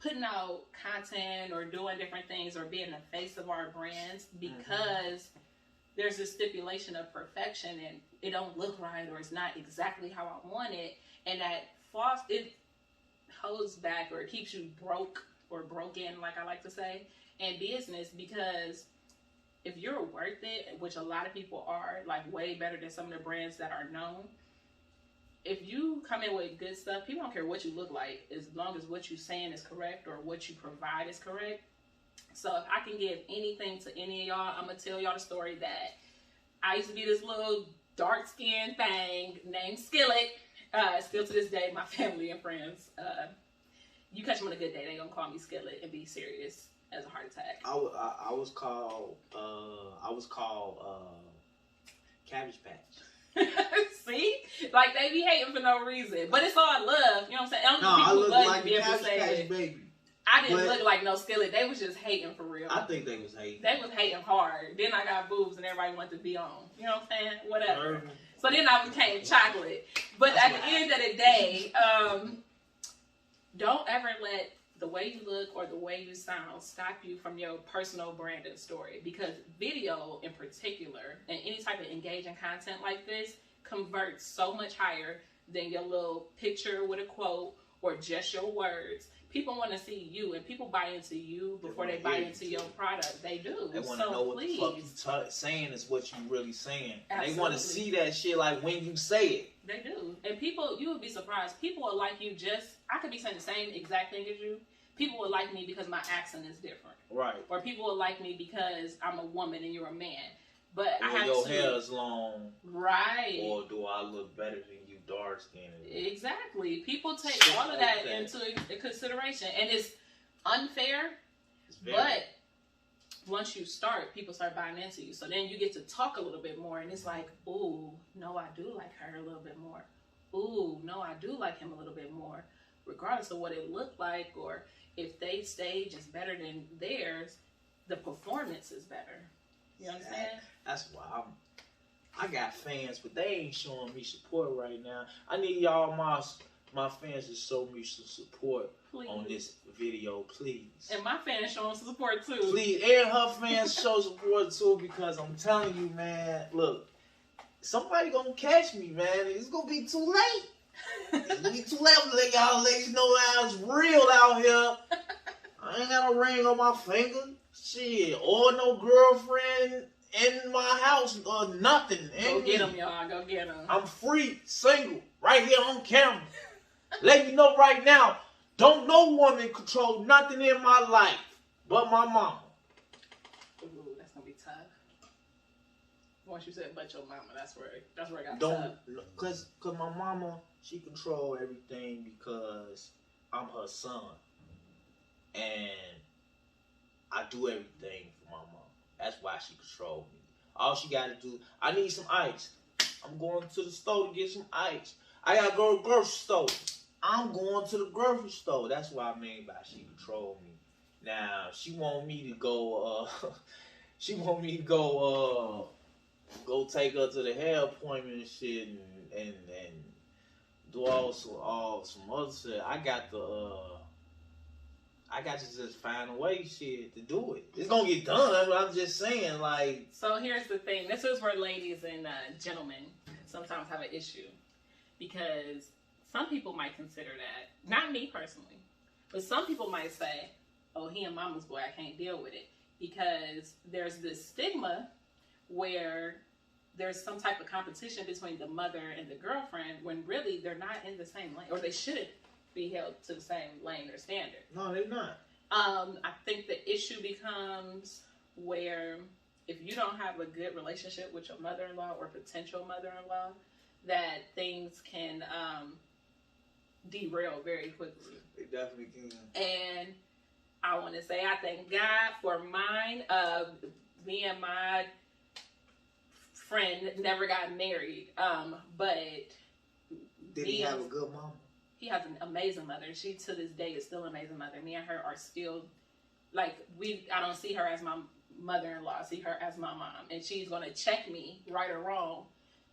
putting out content or doing different things or being the face of our brands because there's this stipulation of perfection and it don't look right or it's not exactly how I want it, and that it holds back or it keeps you broke or broken, like I like to say, in business. Because if you're worth it, which a lot of people are, like way better than some of the brands that are known, if you come in with good stuff, people don't care what you look like as long as what you're saying is correct or what you provide is correct. So if I can give anything to any of y'all, I'm going to tell y'all the story that I used to be this little dark-skinned thing named Skillet. Still to this day, my family and friends, you catch them on a good day, they gonna call me Skillet and be serious as a heart attack. I was called Cabbage Patch. See? Like, they be hating for no reason. But it's all love, you know what I'm saying? I look love like to be a able to Cabbage say Patch it. baby. I didn't look like no Skillet. They was just hating for real. I think they was hating. They was hating hard. Then I got boobs and everybody wanted to be on. You know what I'm saying? Whatever. So then I became chocolate. But at the end of the day, don't ever let the way you look or the way you sound stop you from your personal branding story. Because video in particular, and any type of engaging content like this, converts so much higher than your little picture with a quote or just your words. People want to see you, and people buy into you before they buy into your product. They do. They want to know what the fuck you saying is what you really saying. Absolutely. They want to see that shit like when you say it. They do. And people, you would be surprised. People will like you I could be saying the same exact thing as you. People will like me because my accent is different. Right. Or people will like me because I'm a woman and you're a man. But or I have your to. hair is long. Right. Or do I look better than you dark skinned? Exactly. People take all of that into consideration. And it's unfair. But once you start, people start buying into you. So then you get to talk a little bit more. And it's like, ooh, no, I do like her a little bit more. Ooh, no, I do like him a little bit more. Regardless of what it looked like, or if they stage is better than theirs, the performance is better. You understand? That's why I got fans, but they ain't showing me support right now. I need y'all, my fans, to show me some support on this video, please. And my fans showing some support too. Please, and her fans show support too, because I'm telling you, man, look, somebody gonna catch me, man. It's gonna be too late. It's gonna be too late. I'm gonna let y'all ladies know that it's real out here. I ain't got no ring on my finger. Shit, or no girlfriend in my house or nothing. Go get them, y'all. Go get them. I'm free, single, right here on camera. Let you know right now, don't no woman control nothing in my life but my mama. Ooh, that's gonna be tough. Once you said "but your mama," that's where I got tough. Cause my mama, she control everything because I'm her son, and I do everything for my mom. That's why she control me. All she gotta do, I need some ice. I'm going to the store to get some ice. I gotta go to the grocery store. I'm going to the grocery store. That's what I mean by she control me. Now she want me to go. Go take her to the hair appointment and shit, and do all some other shit. I got to just find a way, shit, to do it. It's gonna get done. I'm just saying, like. So here's the thing. This is where ladies and gentlemen sometimes have an issue, because some people might consider that, not me personally, but some people might say, oh, he and mama's boy, I can't deal with it. Because there's this stigma where there's some type of competition between the mother and the girlfriend when really they're not in the same lane, or they shouldn't be held to the same lane or standard. No, they're not. I think the issue becomes where if you don't have a good relationship with your mother-in-law or potential mother-in-law, that things can derail very quickly. They definitely can. And I want to say I thank God for mine. Me and my friend never got married, but did he have a good mama? He has an amazing mother. She to this day is still an amazing mother. Me and her are still like I don't see her as my mother-in-law. I see her as my mom, and she's gonna check me right or wrong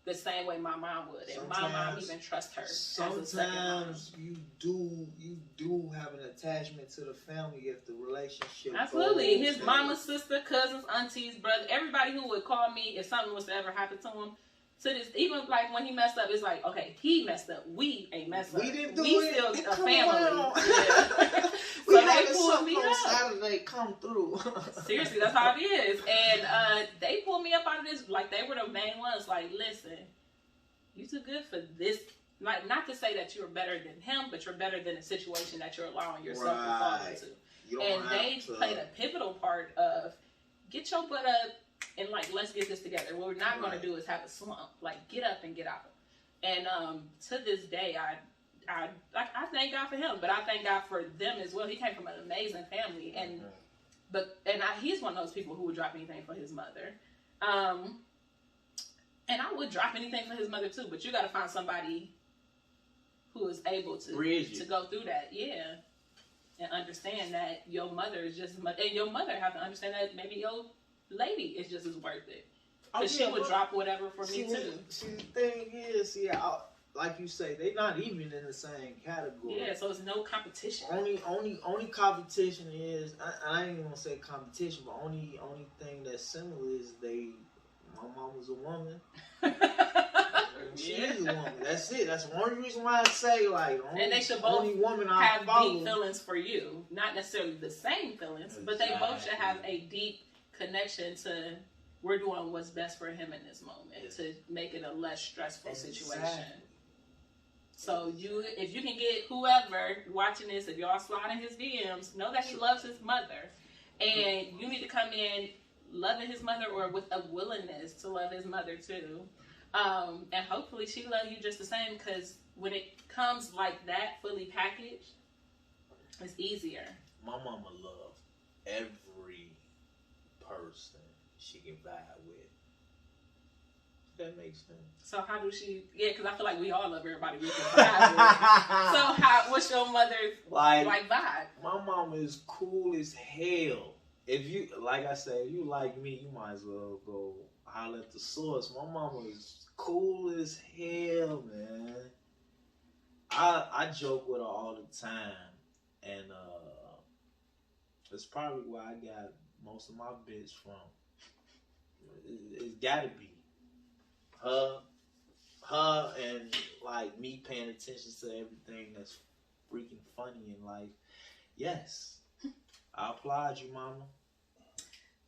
the same way my mom would, and my mom even trusts her. Sometimes you do have an attachment to the family if the relationship. Absolutely, his mama, sister, cousins, aunties, brother, everybody who would call me if something was to ever happen to him. To this, even like when he messed up, it's like, okay, he messed up. We ain't messed up. We didn't do we it. Still a come family. Yeah. So we they pulled me on up. Saturday. Come through. Seriously, that's how it is. And they pulled me up out of this. Like they were the main ones. Like, listen, you too good for this. Like, not to say that you're better than him, but you're better than the situation that you're allowing yourself to fall into. And they played a pivotal part of get your butt up. And like, let's get this together. What we're not going to do is have a slump. Like, get up and get out. And to this day, I thank God for him, but I thank God for them as well. He came from an amazing family, and he's one of those people who would drop anything for his mother. And I would drop anything for his mother too. But you got to find somebody who is able to go through that, and understand that your mother is just as much, and your mother have to understand that maybe your lady is just as worth it. Because she would drop whatever for me too. See, the thing is, like you say, they're not even in the same category. Yeah, so it's no competition. Only competition is, I ain't even gonna say competition, but only thing that's similar is my mom was a woman. She's a woman. That's it. That's the only reason why I say and they should both have deep feelings for you. Not necessarily the same feelings, but they both should have a deep connection to we're doing what's best for him in this moment to make it a less stressful situation. So if you can get whoever watching this, if y'all slide in his DMs, know that he loves his mother, and you need to come in loving his mother or with a willingness to love his mother too, and hopefully she loves you just the same. Because when it comes like that, fully packaged, it's easier. My mama loved every person she can vibe with. That makes sense. So how do she? Yeah, because I feel like we all love everybody we can vibe with. So what's your mother's like vibe? My mama is cool as hell. If you, like I said, if you like me, you might as well go holler at the source. My mama is cool as hell, man. I joke with her all the time, and that's probably where I got most of my bits from. It's gotta be her and like me paying attention to everything that's freaking funny in life. Yes, I applaud you, mama.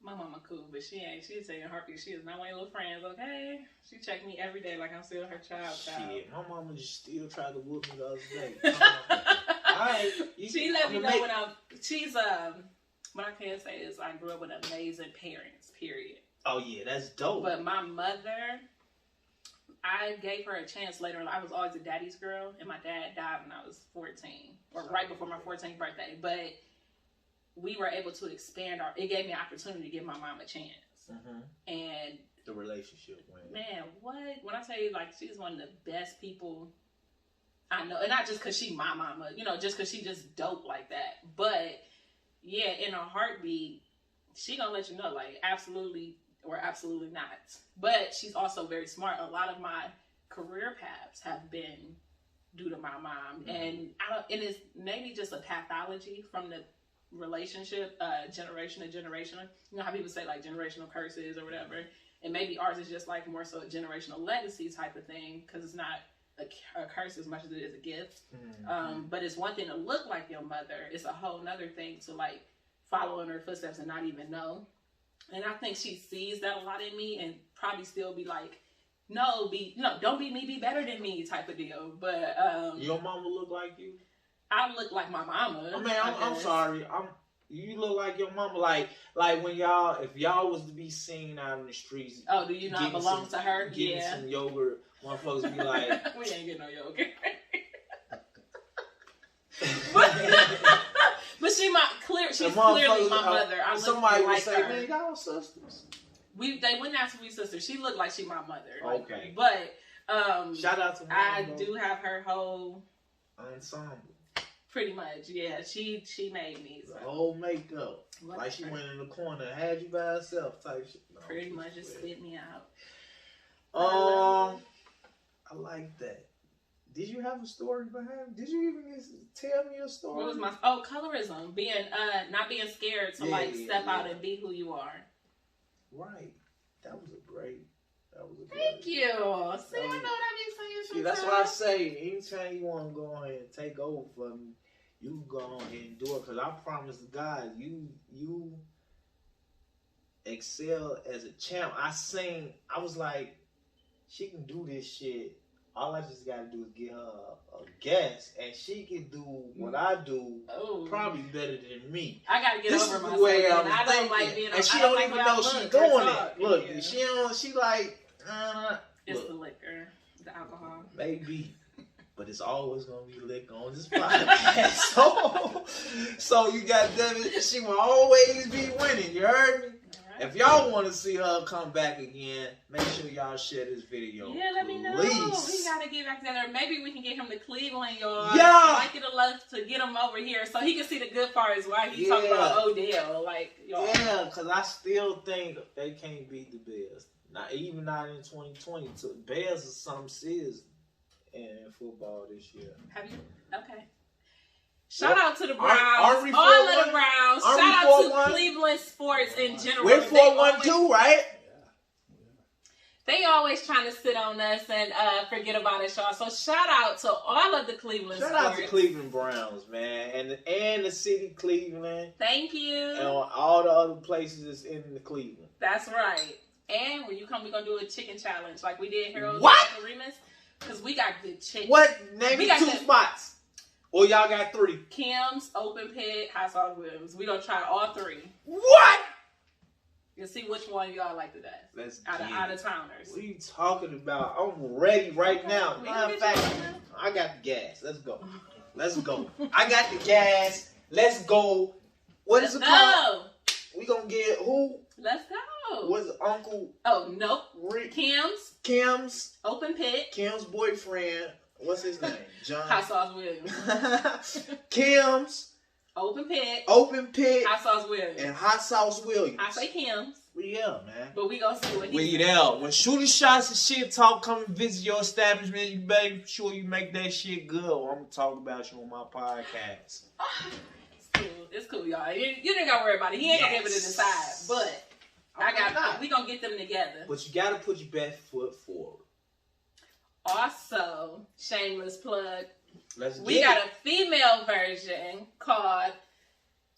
My mama cool, but she's saying heartbeat. She is not one of your little friends, okay? She check me every day like I'm still her child. Shit, my mama just still tried to whoop me the other day. Alright, she let me know when what I can say is I grew up with amazing parents, period. Oh yeah, that's dope. But my mother, I gave her a chance later. I was always a daddy's girl, and my dad died when I was 14, or right before my 14th birthday. But we were able to expand it gave me an opportunity to give my mom a chance. Mm-hmm. And the relationship went. Man, when I tell you, like, she's one of the best people I know. And not just because she my mama, just because she just dope like that. But, yeah, in a heartbeat, she gonna let you know, like, absolutely or absolutely not. But she's also very smart. A lot of my career paths have been due to my mom. Mm-hmm. And it is maybe just a pathology from the relationship, generation to generation. You know how people say, like, generational curses or whatever. And maybe ours is just, like, more so a generational legacy type of thing, because it's not a curse as much as it is a gift. Mm-hmm. But it's one thing to look like your mother. It's a whole nother thing to, like, follow in her footsteps and not even know. And I think she sees that a lot in me and probably still be like, no, don't be me, be better than me type of deal. But your mama look like you? I look like my mama. I mean, I'm sorry. You look like your mama. Like when if y'all was to be seen out in the streets. Oh, do you not belong to her? Getting some yogurt. Motherfuckers be like, we ain't getting no yogurt. But she's clearly my mother. I look somebody like would say, her. man, y'all sisters. They wouldn't have to be sisters. She looked like she my mother. Okay. But shout out to Mom, I do have her whole ensemble. Pretty much, yeah. She made me. So. The whole makeup. Like she went in the corner and had you by herself type shit. No, pretty much just spit me out. I like that. Did you have a story behind? Did you even tell me a story? What was colorism? Being not being scared to step out and be who you are. Right. That was a great. Thank you. See, I know what I be saying. See, that's what I say. Anytime you want to go ahead and take over for me, you can go on ahead and do it. Because I promise to God, you excel as a champ. I was like, she can do this shit. All I just got to do is get her a guest, and she can do what I do probably better than me. I got to get over myself. I don't like being and she don't even know she's doing it. Look, she like, it's the liquor, the alcohol. Maybe. But it's always gonna be liquor on this podcast. so you got that. She will always be winning. You heard me? Right. If y'all want to see her come back again, make sure y'all share this video. Yeah, let me know. We gotta get back together. Maybe we can get him to Cleveland, y'all. Yeah. I might get a love to get him over here so he can see the good parts while he's talking about Odell. Like, y'all. Yeah, because I still think they can't beat the Bears. Not in 2020. So the Bears are something serious in football this year. Have you? Okay. Shout out to the Browns. All of the Browns. Shout out to Cleveland sports in general. We're 4-1-2, right? They always trying to sit on us and forget about us, y'all. So shout out to all of the Cleveland sports. Shout out to Cleveland Browns, man. And the city Cleveland. Thank you. And all the other places that's in the Cleveland. That's right. And when you come, we're going to do a chicken challenge like we did Heroes and Remus. Because we got good chicken. What? Name me 2 spots. Or y'all got 3? Kim's, Open Pit, Hot Sauce Williams. We're going to try all 3. What? You'll see which one y'all like the best. Let's out of towners. What are you talking about? I'm ready right now. Matter of fact, I got the gas. Let's go. I got the gas. Let's go. What is it called? We gonna get who? Let's go. What's Uncle? Oh, nope. Rick. Kim's. Open Pit. Kim's boyfriend. What's his name? John. Hot Sauce Williams. Kim's. Open Pit. Hot Sauce Williams. And Hot Sauce Williams. I say Kim's. Yeah, man. But we gonna see what we there. When Shooting Shots and Shit Talk come and visit your establishment, you better make sure you make that shit good, or I'm gonna talk about you on my podcast. It's cool, y'all. You didn't gotta worry about it. He ain't gonna be able to decide. But we gonna get them together. But you gotta put your best foot forward. Also, shameless plug. We got a female version called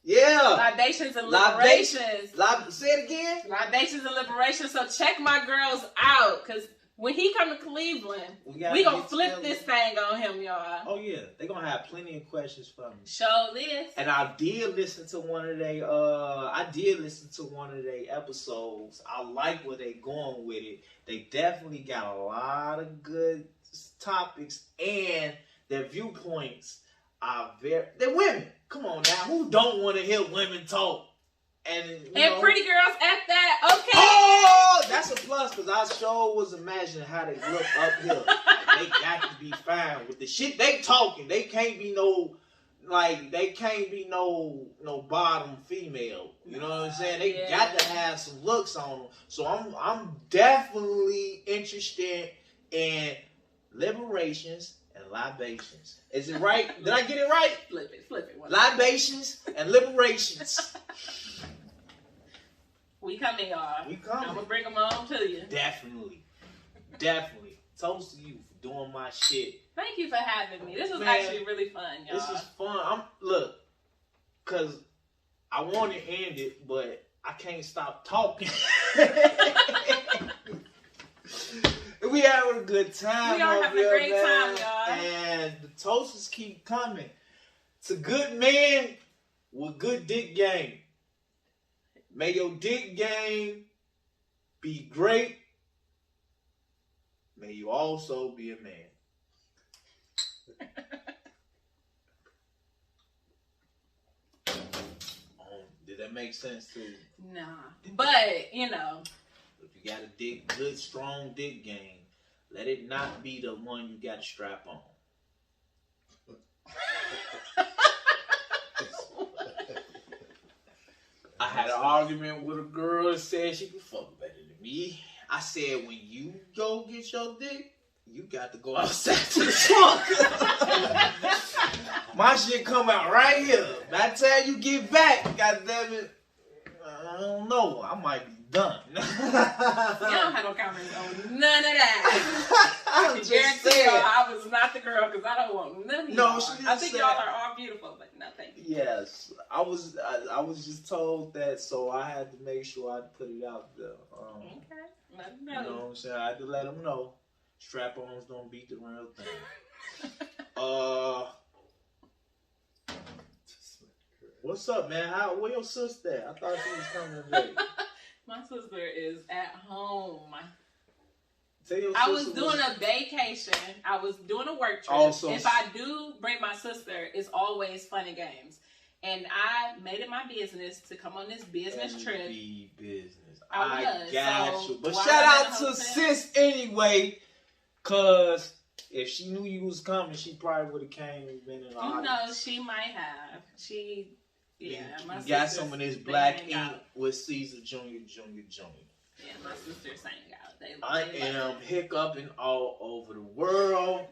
Libations and Liberations. Say it again. Libations and Liberations. So check my girls out, because when he come to Cleveland, we gonna flip this thing on him, y'all. Oh yeah, they gonna have plenty of questions for me. Show this. And I did listen to one of their episodes. I like where they going with it. They definitely got a lot of good topics, and their viewpoints are they're women. Come on now, who don't want to hear women talk? And pretty girls at that, okay. Oh, that's a plus, because I sure was imagining how they look up here. They got to be fine with the shit they talking. They can't be no bottom female. You know what I'm saying? They got to have some looks on them. So I'm definitely interested in liberations and libations. Is it right? Did I get it right? Flip it. Libations and liberations. We coming, y'all. We coming. I'm gonna bring them on to you. Definitely. Toast to you for doing my shit. Thank you for having me. This was actually really fun, y'all. This is fun. Cause I want to end it, but I can't stop talking. We having a good time. We are having a great time, y'all. And the toasts keep coming. To good men with good dick game. May your dick game be great. May you also be a man. Did that make sense to you? Nah. But, you know. If you got a good, strong dick game, let it not be the one you got to strap on. I had an argument with a girl that said she could fuck better than me. I said, when you go get your dick, you got to go outside to the trunk. My shit come out right here. By the time you get back, goddammit, I don't know. I might be done. You don't have no comments on none of that. I can guarantee saying. y'all I was not the girl because I don't want none of y'all. She didn't I think say. y'all are all beautiful, but no thank you. Yes, I was just told that, so I had to make sure I put it out there. Okay, let them know. You know what I'm saying? I had to let them know. Strap-ons don't beat the real thing. What's up, man? Where your sister at? I thought she was coming today. My sister is at home. I was doing a vacation. I was doing a work trip. Also, if I do bring my sister, it's always fun and games. And I made it my business to come on this business trip. Business. I got was. you. But shout out to sis anyway, cause if she knew you was coming, she probably would have came and been in the audience. No, she might have. My you got some of this black ink with Caesar Jr. Yeah, my sister sang out. I am hiccuping all over the world.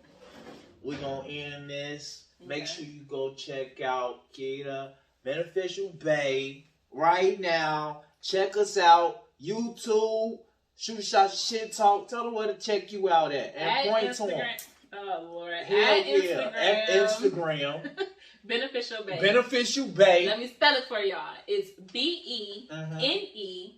We're gonna end this. Make sure you go check out Kita Beneficial Bay right now. Check us out. YouTube. Shoot Shot Shit Talk. Tell them where to check you out at. And point to them. Oh, Lord. Instagram. At Instagram. Beneficial Bay. Beneficial Bay. Let me spell it for y'all. It's BENEFICIALBAE.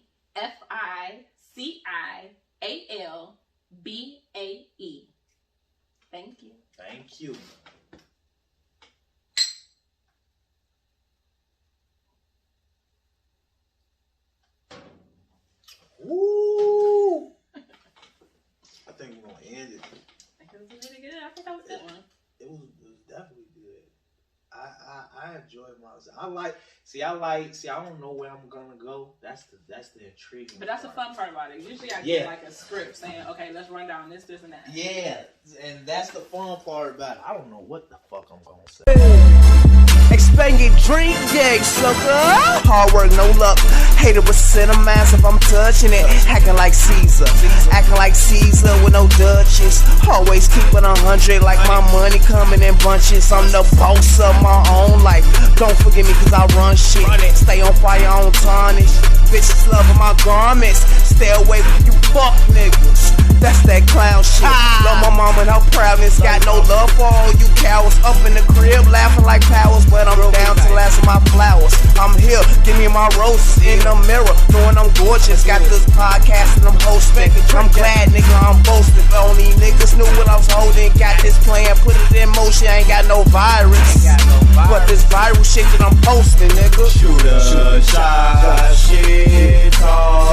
Thank you. Thank you. Woo! I think we're gonna end it. It was really good. I think that was a good one. It was definitely good. I enjoyed myself. I don't know where I'm gonna go. That's the intriguing. But that's part. the fun part about it. Usually I get like a script saying, okay, let's run down this, and that. Yeah, and that's the fun part about it. I don't know what the fuck I'm gonna say. Expand your drink, yeah, sucker. Hard work, no luck. Hater with cinemass if I'm touching it. Acting like Caesar. Acting like Caesar with no Dutchess. Always keep it 100 like my money coming in bunches. I'm the boss of my own life. Don't forget me cause I run shit. Stay on fire, on tarnish. Bitches loving my garments. Stay away from you fuck niggas. That's that clown shit. Love my mama and her proudness. Got no love for all you cowards. Up in the crib laughing like powers. But I'm down to last of my flowers. I'm here, give me my roses in the mirror. Knowing I'm gorgeous. Got this podcast and I'm hosting. I'm glad, nigga, I'm boasting. If only niggas knew what I was holding. Got this plan, put it in motion. I ain't got no virus. But this viral shit that I'm posting, nigga. Shoot a shot, shit talk.